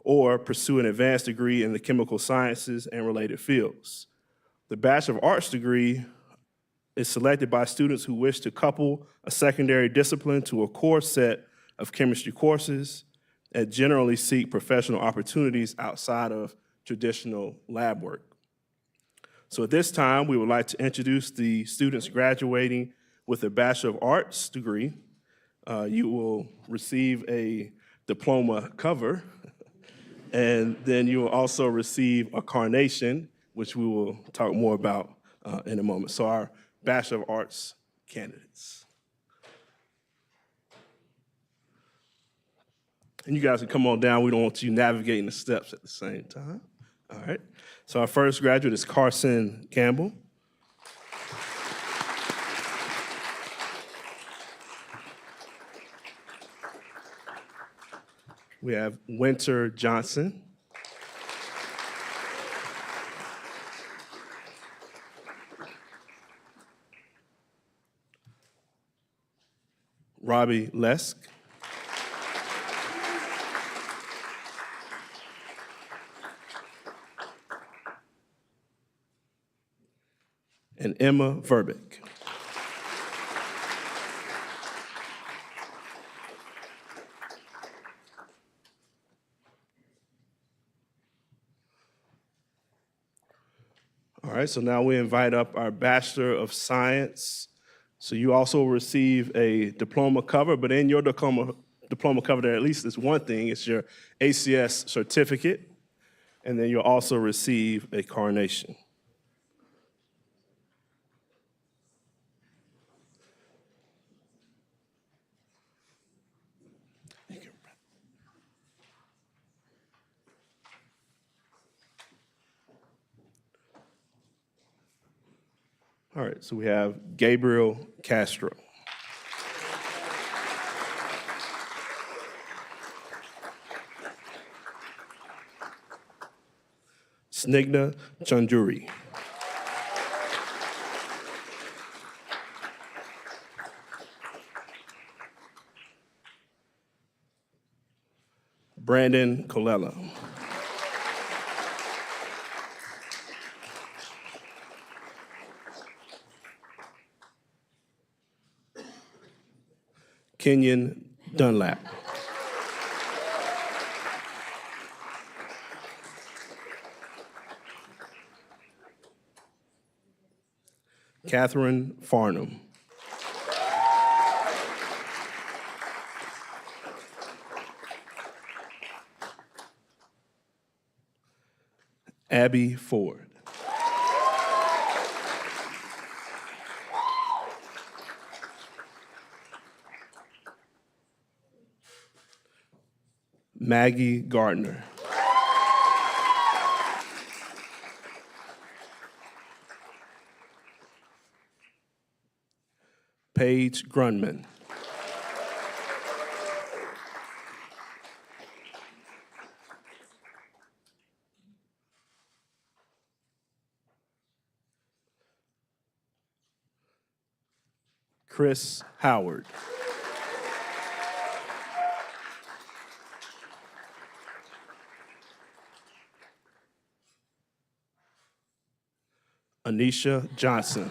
or pursue an advanced degree in the chemical sciences and related fields. The Bachelor of Arts degree is selected by students who wish to couple a secondary discipline to a core set of chemistry courses and generally seek professional opportunities outside of traditional lab work. So at this time, we would like to introduce the students graduating with a Bachelor of Arts degree. You will receive a diploma cover, and then you will also receive a carnation, which we will talk more about in a moment. So our Bachelor of Arts candidates. And you guys can come on down. We don't want you navigating the steps at the same time. All right. So our first graduate is Carson Campbell. We have Winter Johnson. Robbie Lesk. And Emma Verbeek. All right, so now we invite up our Bachelor of Science. So you also receive a diploma cover, but in your diploma cover, there at least is one thing. It's your ACS certificate, and then you'll also receive a carnation. All right, so we have Gabriel Castro. Snigna Chanduri. Brandon Colella. Kenyon Dunlap. Catherine Farnham. Abby Ford. Maggie Gardner. Paige Grunman. Chris Howard. Anisha Johnson.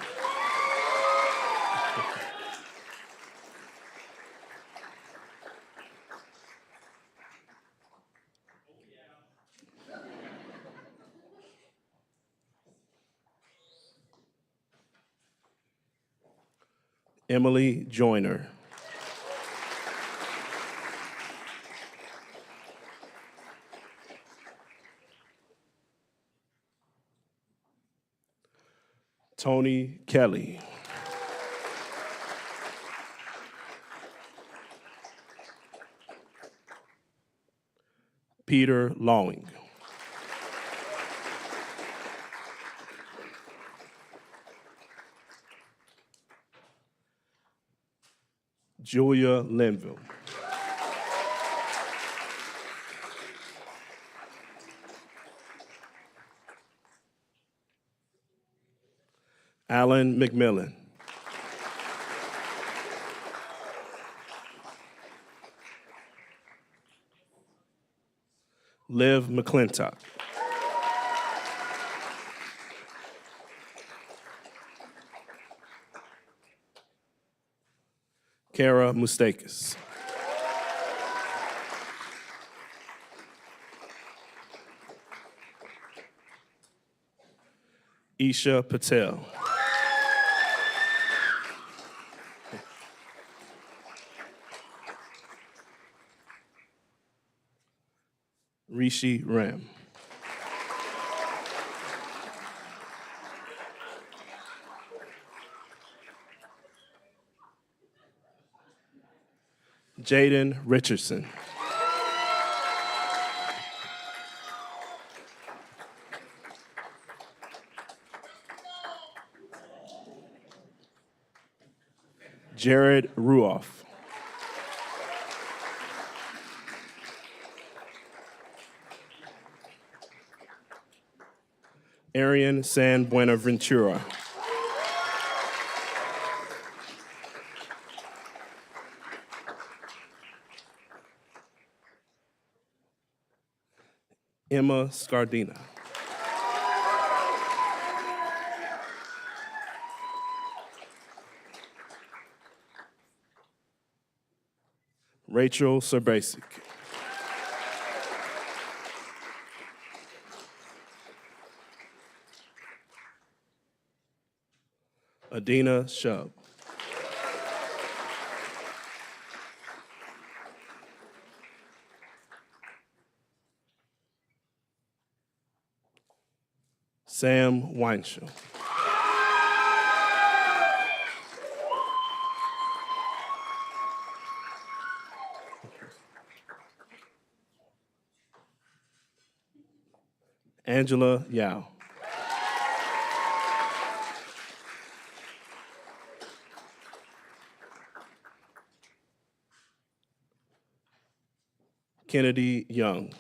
Emily Joyner. Tony Kelly. Peter Lawing. Julia Linville. Alan McMillan. Liv McClintock. Kara Mustakis. Isha Patel. Rishi Ram. Jaden Richardson. Jared Ruoff. Arian San Buenaventura. Emma Scardina. Rachel Serbasic. Adina Shub. Sam Weinschel. Angela Yao. Kennedy Young.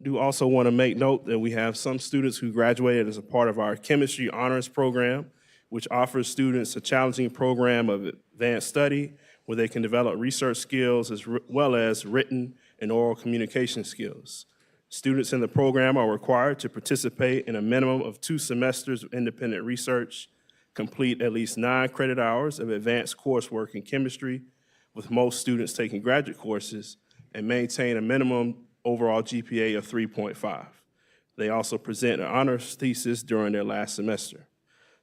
Do also want to make note that we have some students who graduated as a part of our chemistry honors program, which offers students a challenging program of advanced study where they can develop research skills as well as written and oral communication skills. Students in the program are required to participate in a minimum of 2 semesters of independent research, complete at least 9 credit hours of advanced coursework in chemistry, with most students taking graduate courses, and maintain a minimum overall GPA of 3.5. They also present an honors thesis during their last semester.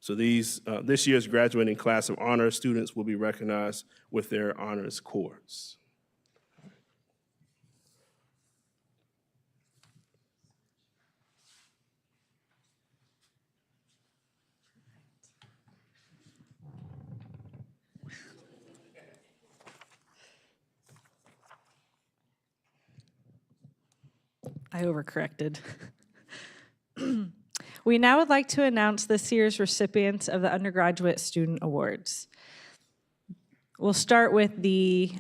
So this year's graduating class of honors students will be recognized with their honors cords. I overcorrected. We now would like to announce this year's recipients of the Undergraduate Student Awards. We'll start with the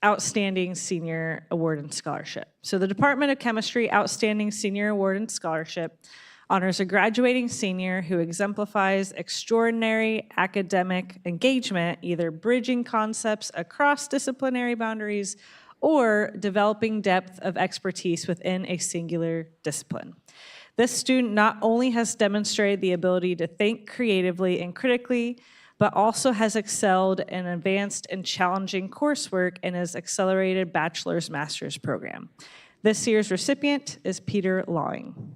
Outstanding Senior Award and Scholarship. So the Department of Chemistry Outstanding Senior Award and Scholarship honors a graduating senior who exemplifies extraordinary academic engagement, either bridging concepts across disciplinary boundaries or developing depth of expertise within a singular discipline. This student not only has demonstrated the ability to think creatively and critically, but also has excelled in advanced and challenging coursework in his accelerated bachelor's master's program. This year's recipient is Peter Lawing.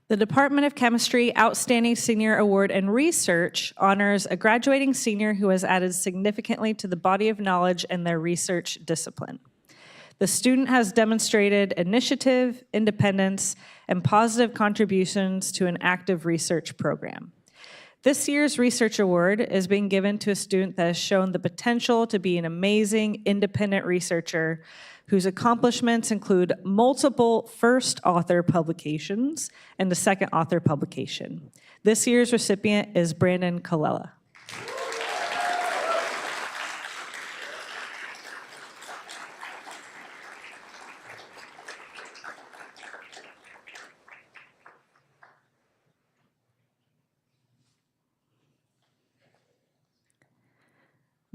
The Department of Chemistry Outstanding Senior Award and Research honors a graduating senior who has added significantly to the body of knowledge in their research discipline. The student has demonstrated initiative, independence, and positive contributions to an active research program. This year's research award is being given to a student that has shown the potential to be an amazing independent researcher whose accomplishments include multiple first author publications and a second author publication. This year's recipient is Brandon Colella.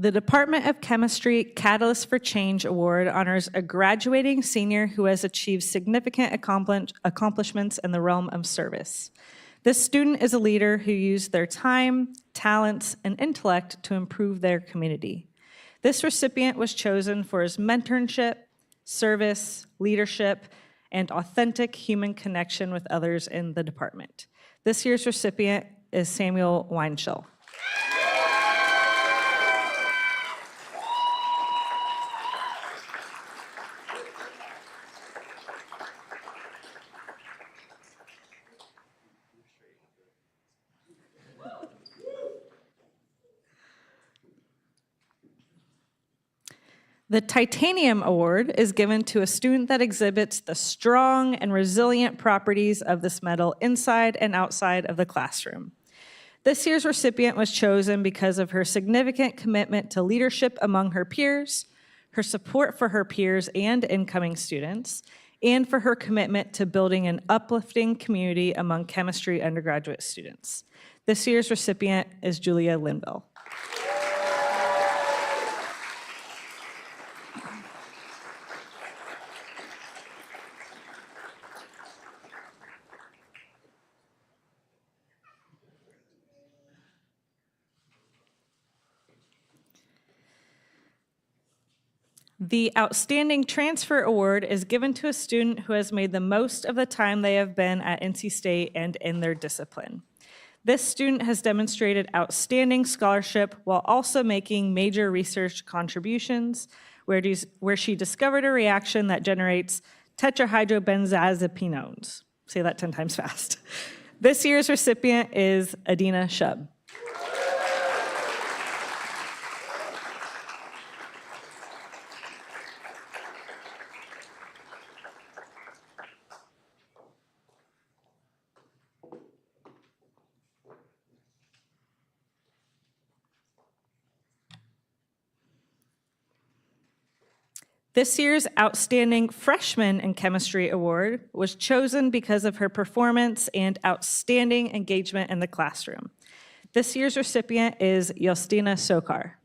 The Department of Chemistry Catalyst for Change Award honors a graduating senior who has achieved significant accomplishments in the realm of service. This student is a leader who used their time, talents, and intellect to improve their community. This recipient was chosen for his mentorship, service, leadership, and authentic human connection with others in the department. This year's recipient is Samuel Weinschel. The Titanium Award is given to a student that exhibits the strong and resilient properties of this metal inside and outside of the classroom. This year's recipient was chosen because of her significant commitment to leadership among her peers, her support for her peers and incoming students, and for her commitment to building an uplifting community among chemistry undergraduate students. This year's recipient is Julia Linville. The Outstanding Transfer Award is given to a student who has made the most of the time they have been at NC State and in their discipline. This student has demonstrated outstanding scholarship while also making major research contributions, where she discovered a reaction that generates tetrahydrobenzazepinones. Say that 10 times fast. This year's recipient is Adina Shub. This year's Outstanding Freshman in Chemistry Award was chosen because of her performance and outstanding engagement in the classroom. This year's recipient is Justina Sokar.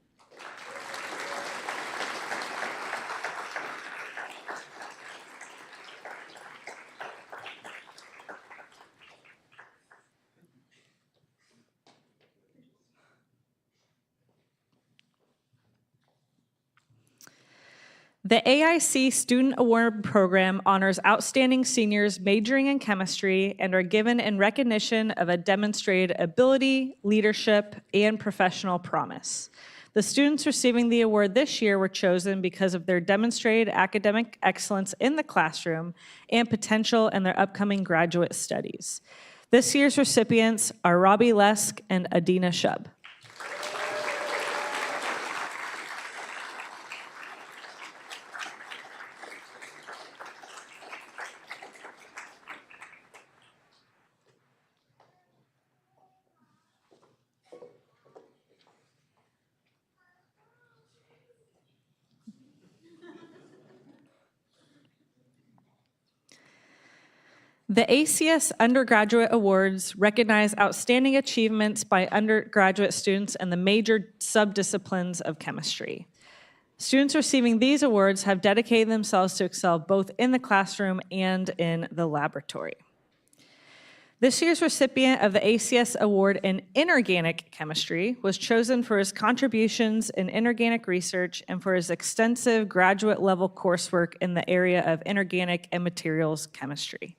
The AIC Student Award Program honors outstanding seniors majoring in chemistry and are given in recognition of a demonstrated ability, leadership, and professional promise. The students receiving the award this year were chosen because of their demonstrated academic excellence in the classroom and potential in their upcoming graduate studies. This year's recipients are Robbie Lesk and Adina Shub. The ACS Undergraduate Awards recognize outstanding achievements by undergraduate students in the major subdisciplines of chemistry. Students receiving these awards have dedicated themselves to excel both in the classroom and in the laboratory. This year's recipient of the ACS Award in Inorganic Chemistry was chosen for his contributions in inorganic research and for his extensive graduate-level coursework in the area of inorganic and materials chemistry.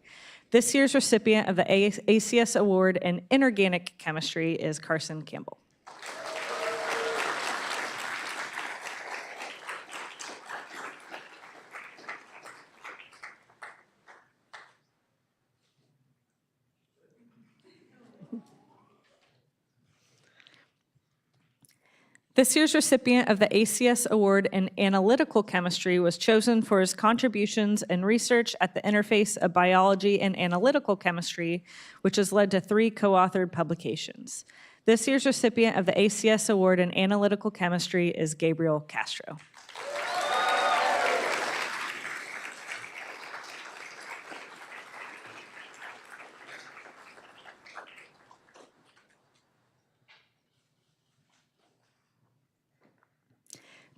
This year's recipient of the ACS Award in Inorganic Chemistry is Carson Campbell. This year's recipient of the ACS Award in Analytical Chemistry was chosen for his contributions in research at the interface of biology and analytical chemistry, which has led to 3 co-authored publications. This year's recipient of the ACS Award in Analytical Chemistry is Gabriel Castro.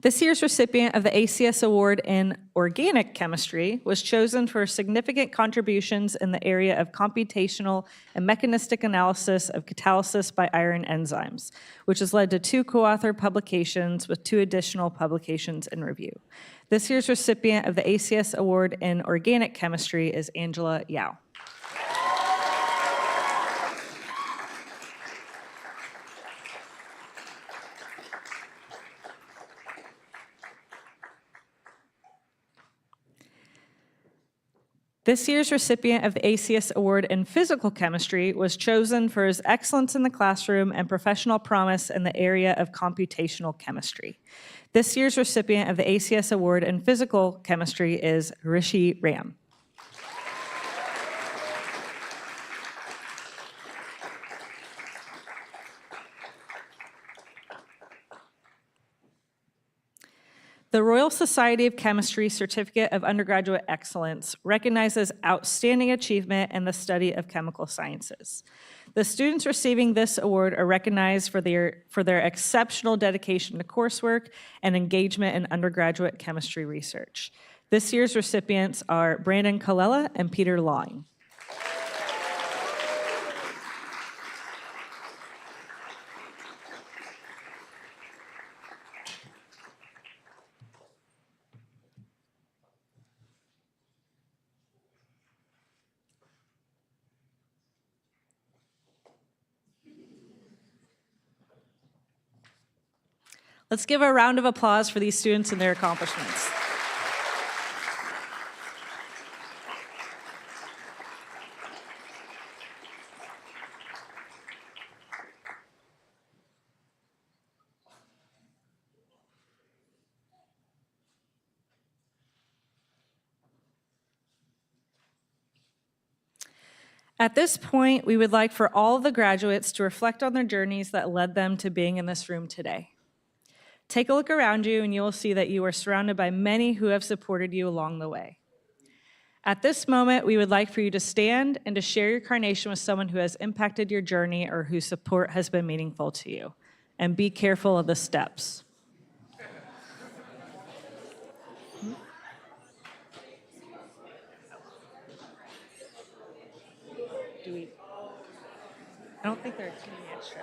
This year's recipient of the ACS Award in Organic Chemistry was chosen for significant contributions in the area of computational and mechanistic analysis of catalysis by iron enzymes, which has led to 2 co-author publications with 2 additional publications in review. This year's recipient of the ACS Award in Organic Chemistry is Angela Yao. This year's recipient of the ACS Award in Physical Chemistry was chosen for his excellence in the classroom and professional promise in the area of computational chemistry. This year's recipient of the ACS Award in Physical Chemistry is Rishi Ram. The Royal Society of Chemistry Certificate of Undergraduate Excellence recognizes outstanding achievement in the study of chemical sciences. The students receiving this award are recognized for their exceptional dedication to coursework and engagement in undergraduate chemistry research. This year's recipients are Brandon Colella and Peter Lawing. Let's give a round of applause for these students and their accomplishments. At this point, we would like for all of the graduates to reflect on their journeys that led them to being in this room today. Take a look around you and you will see that you are surrounded by many who have supported you along the way. At this moment, we would like for you to stand and to share your carnation with someone who has impacted your journey or whose support has been meaningful to you. And be careful of the steps. I don't think there are too many extra.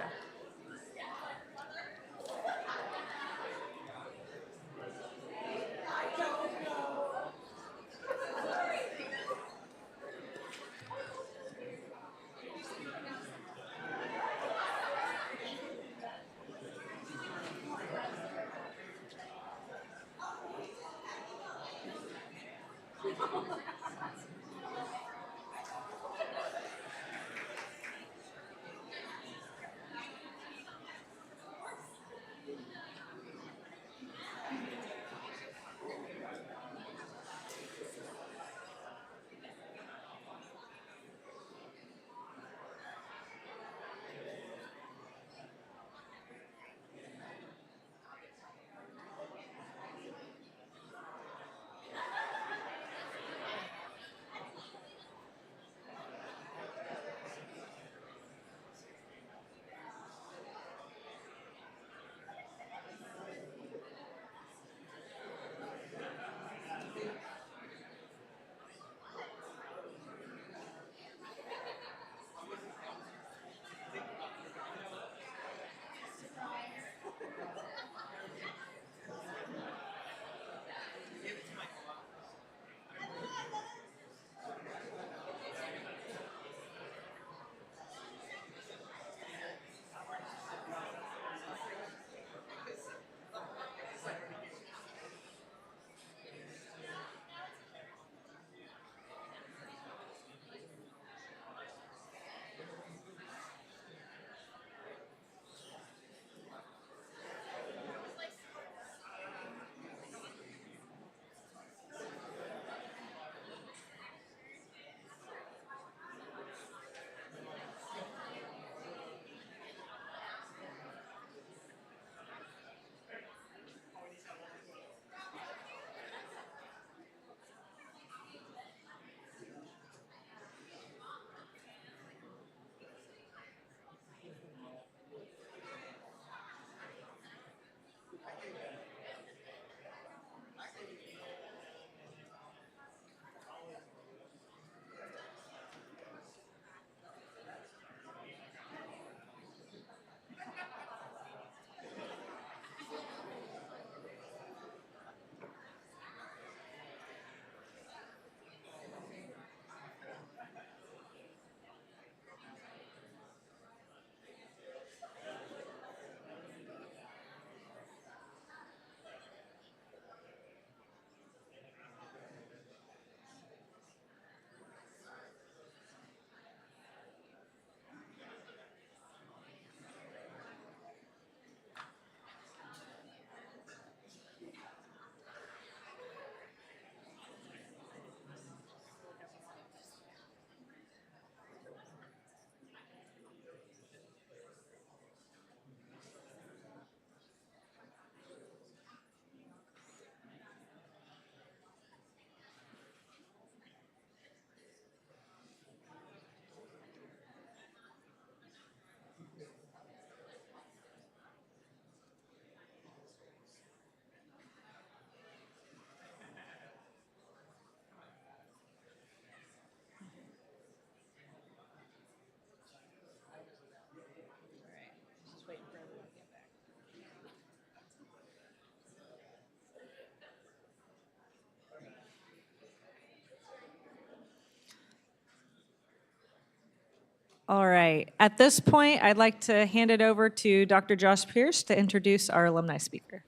All right. At this point, I'd like to hand it over to Dr. Josh Pierce to introduce our alumni speaker.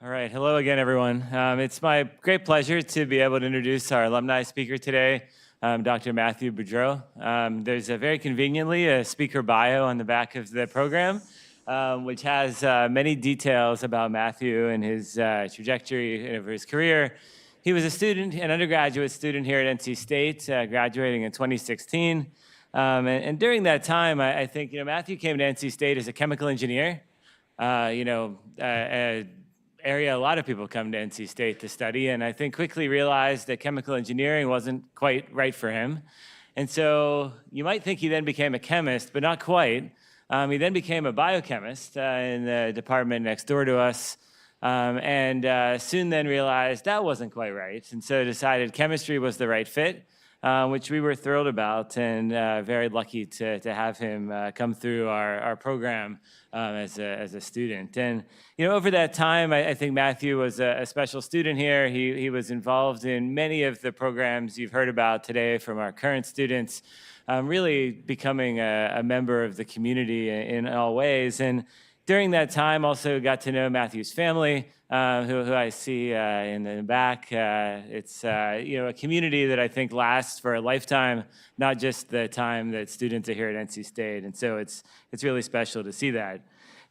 All right, hello again, everyone. It's my great pleasure to be able to introduce our alumni speaker today, Dr. Matthew Boudreau. There's very conveniently a speaker bio on the back of the program, which has many details about Matthew and his trajectory over his career. He was a student, an undergraduate student here at NC State, graduating in 2016. And during that time, I think Matthew came to NC State as a chemical engineer. Area a lot of people come to NC State to study, and I think quickly realized that chemical engineering wasn't quite right for him. And so you might think he then became a chemist, but not quite. He then became a biochemist in the department next door to us, and soon then realized that wasn't quite right, and so decided chemistry was the right fit, which we were thrilled about and very lucky to have him come through our program as a student. And over that time, I think Matthew was a special student here. He was involved in many of the programs you've heard about today from our current students, really becoming a member of the community in all ways. And during that time, also got to know Matthew's family, who I see in the back. It's a community that I think lasts for a lifetime, not just the time that students are here at NC State. And so it's really special to see that.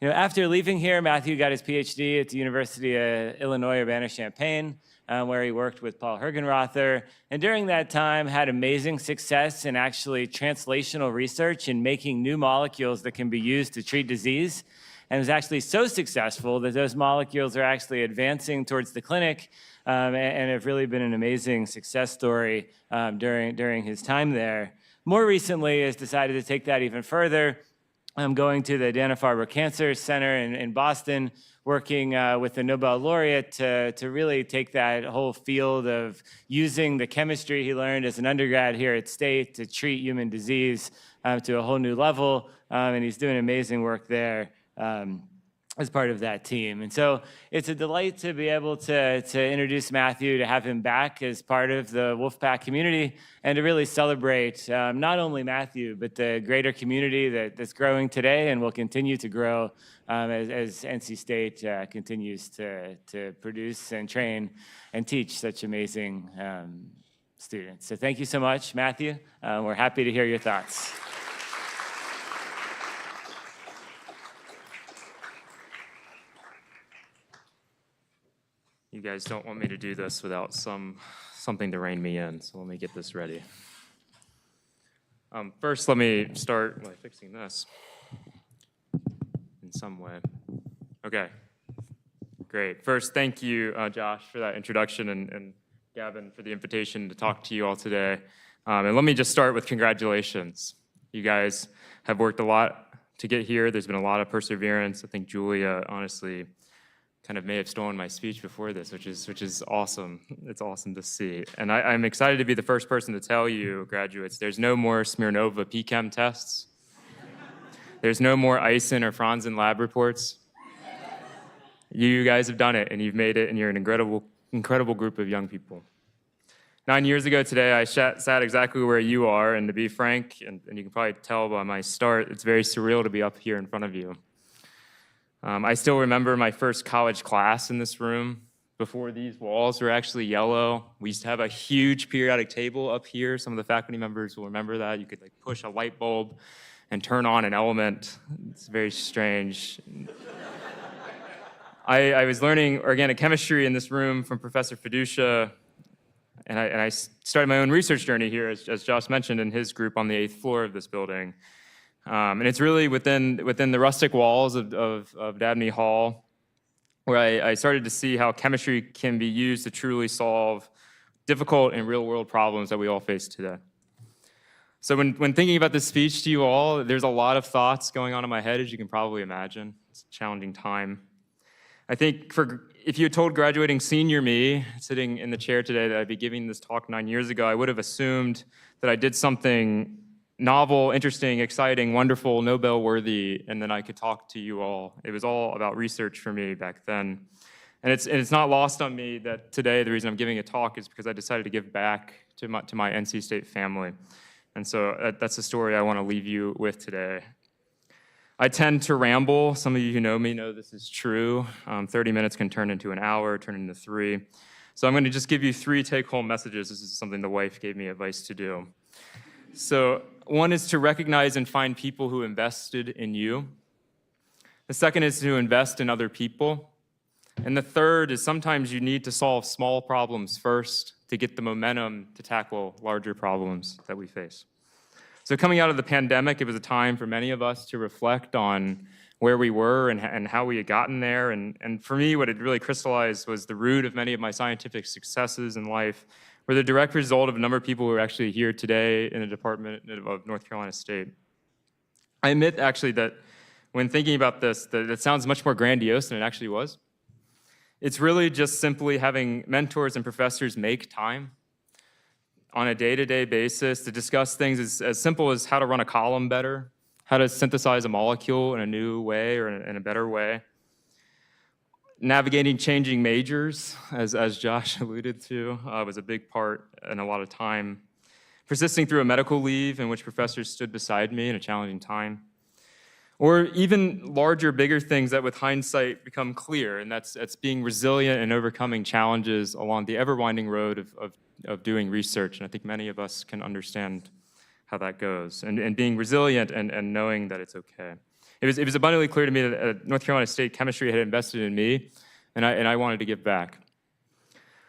After leaving here, Matthew got his PhD at the University of Illinois Urbana-Champaign, where he worked with Paul Hergenrother. And during that time, had amazing success in actually translational research in making new molecules that can be used to treat disease. And was actually so successful that those molecules are actually advancing towards the clinic and have really been an amazing success story during his time there. More recently, has decided to take that even further. I'm going to the Dana-Farber Cancer Center in Boston, working with the Nobel laureate to really take that whole field of using the chemistry he learned as an undergrad here at State to treat human disease to a whole new level. And he's doing amazing work there as part of that team. And so it's a delight to be able to introduce Matthew, to have him back as part of the Wolfpack community, and to really celebrate not only Matthew, but the greater community that's growing today and will continue to grow as NC State continues to produce and train and teach such amazing students. So thank you so much, Matthew. We're happy to hear your thoughts. You guys don't want me to do this without something to rein me in, so let me get this ready. First, let me start by fixing this in some way. Okay, great. First, thank you, Josh, for that introduction, and Gavin for the invitation to talk to you all today. And let me just start with congratulations. You guys have worked a lot to get here. There's been a lot of perseverance. I think Julia, honestly, kind of may have stolen my speech before this, which is awesome. It's awesome to see. And I'm excited to be the first person to tell you, graduates, there's no more Smirnova PChem tests. There's no more Eisen or Franzen lab reports. You guys have done it, and you've made it, and you're an incredible group of young people. 9 years ago today, I sat exactly where you are, and to be frank, and you can probably tell by my start, it's very surreal to be up here in front of you. I still remember my first college class in this room. Before these walls were actually yellow. We used to have a huge periodic table up here. Some of the faculty members will remember that. You could push a light bulb and turn on an element. It's very strange. I was learning organic chemistry in this room from Professor Fiducia, and I started my own research journey here, as Josh mentioned, in his group on the 8th floor of this building. And it's really within the rustic walls of Dabney Hall where I started to see how chemistry can be used to truly solve difficult and real-world problems that we all face today. So when thinking about this speech to you all, there's a lot of thoughts going on in my head, as you can probably imagine. It's a challenging time. I think if you had told graduating senior me, sitting in the chair today, that I'd be giving this talk 9 years ago, I would have assumed that I did something novel, interesting, exciting, wonderful, Nobel-worthy, and then I could talk to you all. It was all about research for me back then. And it's not lost on me that today the reason I'm giving a talk is because I decided to give back to my NC State family. And so that's the story I want to leave you with today. I tend to ramble. Some of you who know me know this is true. 30 minutes can turn into an hour, turn into 3. So I'm going to just give you 3 take-home messages. This is something the wife gave me advice to do. So one is to recognize and find people who invested in you. The second is to invest in other people. And the third is sometimes you need to solve small problems first to get the momentum to tackle larger problems that we face. So coming out of the pandemic, it was a time for many of us to reflect on where we were and how we had gotten there. And for me, what it really crystallized was the root of many of my scientific successes in life were the direct result of a number of people who are actually here today in the Department of North Carolina State. I admit, actually, that when thinking about this, that it sounds much more grandiose than it actually was. It's really just simply having mentors and professors make time on a day-to-day basis to discuss things as simple as how to run a column better, how to synthesize a molecule in a new way or in a better way, navigating changing majors, as Josh alluded to, was a big part and a lot of time, persisting through a medical leave in which professors stood beside me in a challenging time, or even larger, bigger things that with hindsight become clear, and that's being resilient and overcoming challenges along the ever-winding road of doing research. And I think many of us can understand how that goes, and being resilient and knowing that it's okay. It was abundantly clear to me that North Carolina State chemistry had invested in me, and I wanted to give back.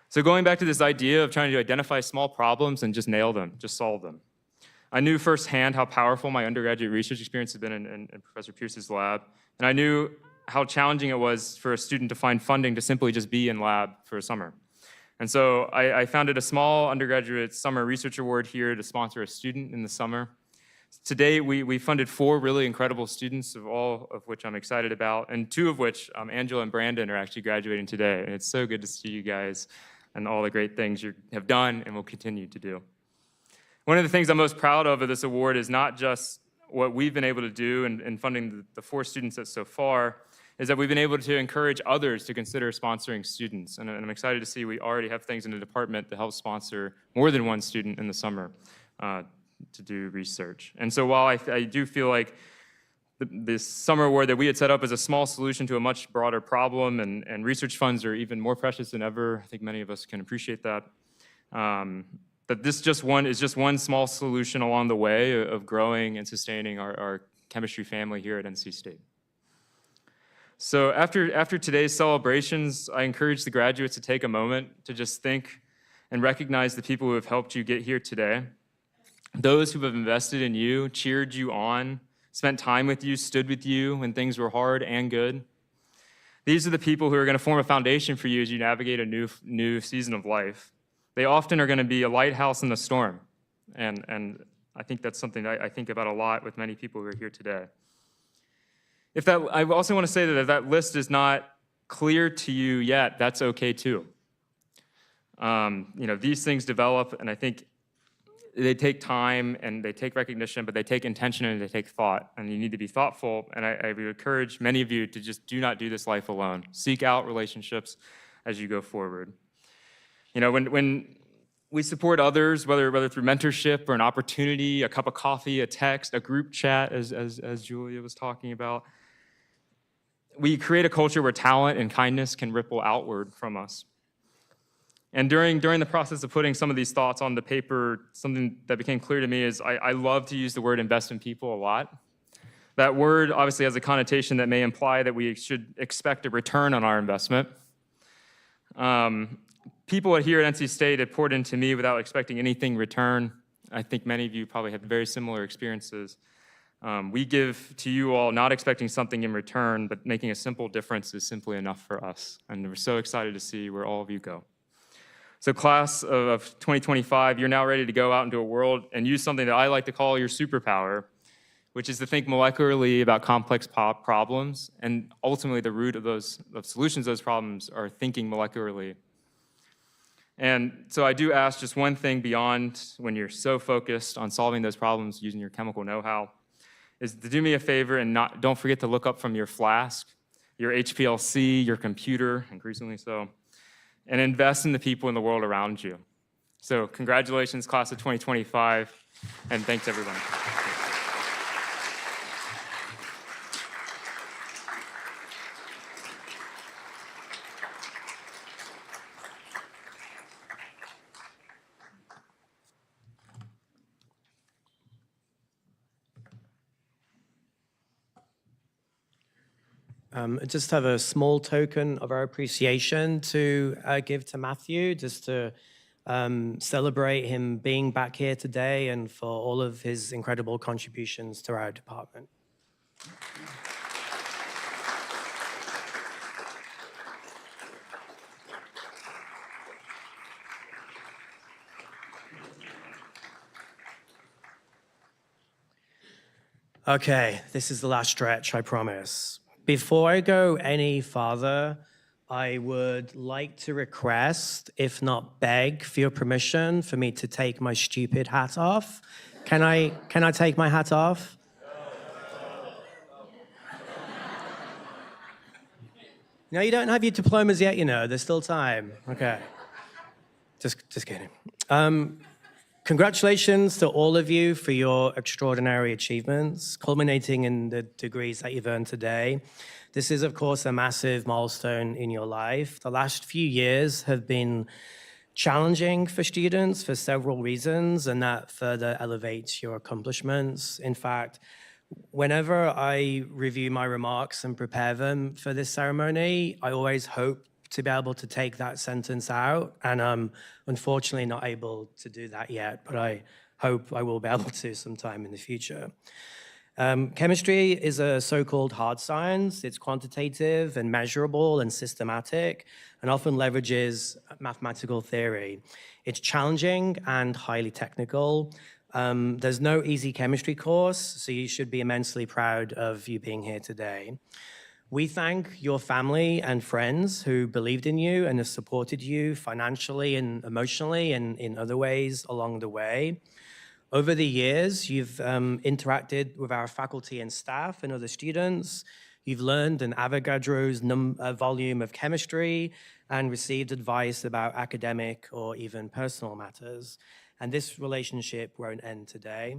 So going back to this idea of trying to identify small problems and just nail them, just solve them. I knew firsthand how powerful my undergraduate research experience had been in Professor Pierce's lab, and I knew how challenging it was for a student to find funding to simply just be in lab for a summer. And so I founded a small undergraduate summer research award here to sponsor a student in the summer. Today, we funded 4 really incredible students, all of which I'm excited about, and 2 of which, Angela and Brandon, are actually graduating today. And it's so good to see you guys and all the great things you have done and will continue to do. One of the things I'm most proud of this award is not just what we've been able to do in funding the 4 students so far, is that we've been able to encourage others to consider sponsoring students. And I'm excited to see we already have things in the department that help sponsor more than 1 student in the summer to do research. And so while I do feel like this summer award that we had set up is a small solution to a much broader problem, and research funds are even more precious than ever, I think many of us can appreciate that. That this is just one small solution along the way of growing and sustaining our chemistry family here at NC State. So after today's celebrations, I encourage the graduates to take a moment to just think and recognize the people who have helped you get here today. Those who have invested in you, cheered you on, spent time with you, stood with you when things were hard and good. These are the people who are going to form a foundation for you as you navigate a new season of life. They often are going to be a lighthouse in the storm, and I think that's something that I think about a lot with many people who are here today. I also want to say that if that list is not clear to you yet, that's okay too. These things develop, and I think they take time and they take recognition, but they take intention and they take thought, and you need to be thoughtful. And I would encourage many of you to just do not do this life alone. Seek out relationships as you go forward. When we support others, whether through mentorship or an opportunity, a cup of coffee, a text, a group chat, as Julia was talking about, we create a culture where talent and kindness can ripple outward from us. And during the process of putting some of these thoughts on the paper, something that became clear to me is I love to use the word invest in people a lot. That word obviously has a connotation that may imply that we should expect a return on our investment. People here at NC State have poured into me without expecting anything return. I think many of you probably have very similar experiences. We give to you all not expecting something in return, but making a simple difference is simply enough for us. And we're so excited to see where all of you go. So class of 2025, you're now ready to go out into a world and use something that I like to call your superpower, which is to think molecularly about complex problems, and ultimately the root of solutions to those problems are thinking molecularly. And so I do ask just one thing beyond when you're so focused on solving those problems using your chemical know-how, is to do me a favor and don't forget to look up from your flask, your HPLC, your computer, increasingly so, and invest in the people in the world around you. So congratulations, class of 2025, and thanks everyone. I just have a small token of our appreciation to give to Matthew, just to celebrate him being back here today and for all of his incredible contributions to our department. Okay, this is the last stretch, I promise. Before I go any farther, I would like to request, if not beg, for your permission for me to take my stupid hat off. Can I take my hat off? No, you don't have your diplomas yet, you know. There's still time. Okay. Just kidding. Congratulations to all of you for your extraordinary achievements, culminating in the degrees that you've earned today. This is, of course, a massive milestone in your life. The last few years have been challenging for students for several reasons, and that further elevates your accomplishments. In fact, whenever I review my remarks and prepare them for this ceremony, I always hope to be able to take that sentence out, and I'm unfortunately not able to do that yet, but I hope I will be able to sometime in the future. Chemistry is a so-called hard science. It's quantitative and measurable and systematic, and often leverages mathematical theory. It's challenging and highly technical. There's no easy chemistry course, so you should be immensely proud of you being here today. We thank your family and friends who believed in you and have supported you financially and emotionally and in other ways along the way. Over the years, you've interacted with our faculty and staff and other students. You've learned an Avogadro's volume of chemistry and received advice about academic or even personal matters. And this relationship won't end today.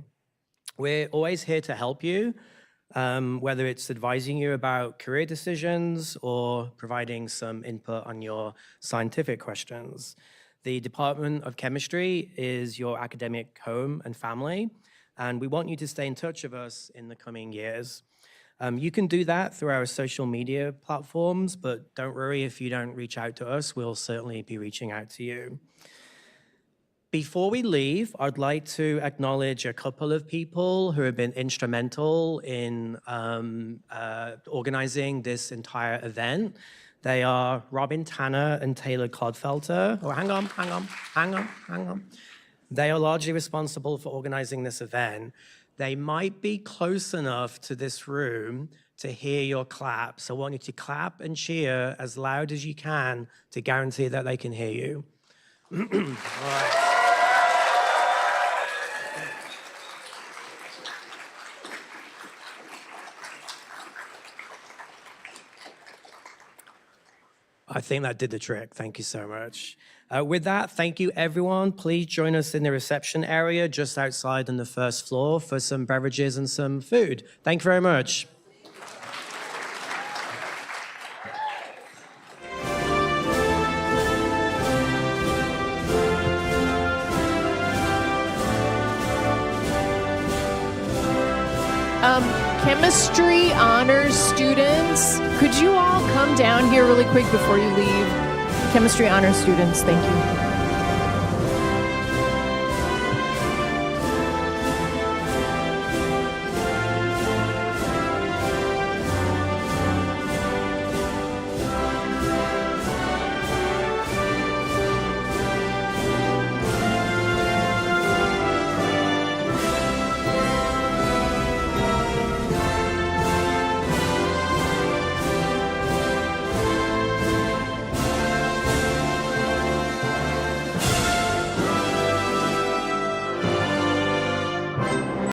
We're always here to help you, whether it's advising you about career decisions or providing some input on your scientific questions. The Department of Chemistry is your academic home and family, and we want you to stay in touch with us in the coming years. You can do that through our social media platforms, but don't worry if you don't reach out to us, we'll certainly be reaching out to you. Before we leave, I'd like to acknowledge a couple of people who have been instrumental in organizing this entire event. They are Robin Tanner and Taylor Clodfelter. Oh, hang on. They are largely responsible for organizing this event. They might be close enough to this room to hear your clap. So I want you to clap and cheer as loud as you can to guarantee that they can hear you. All right. I think that did the trick. Thank you so much. With that, thank you, everyone. Please join us in the reception area just outside on the first floor for some beverages and some food. Thank you very much. Chemistry honors students, could you all come down here really quick before you leave? Chemistry honors students, thank you.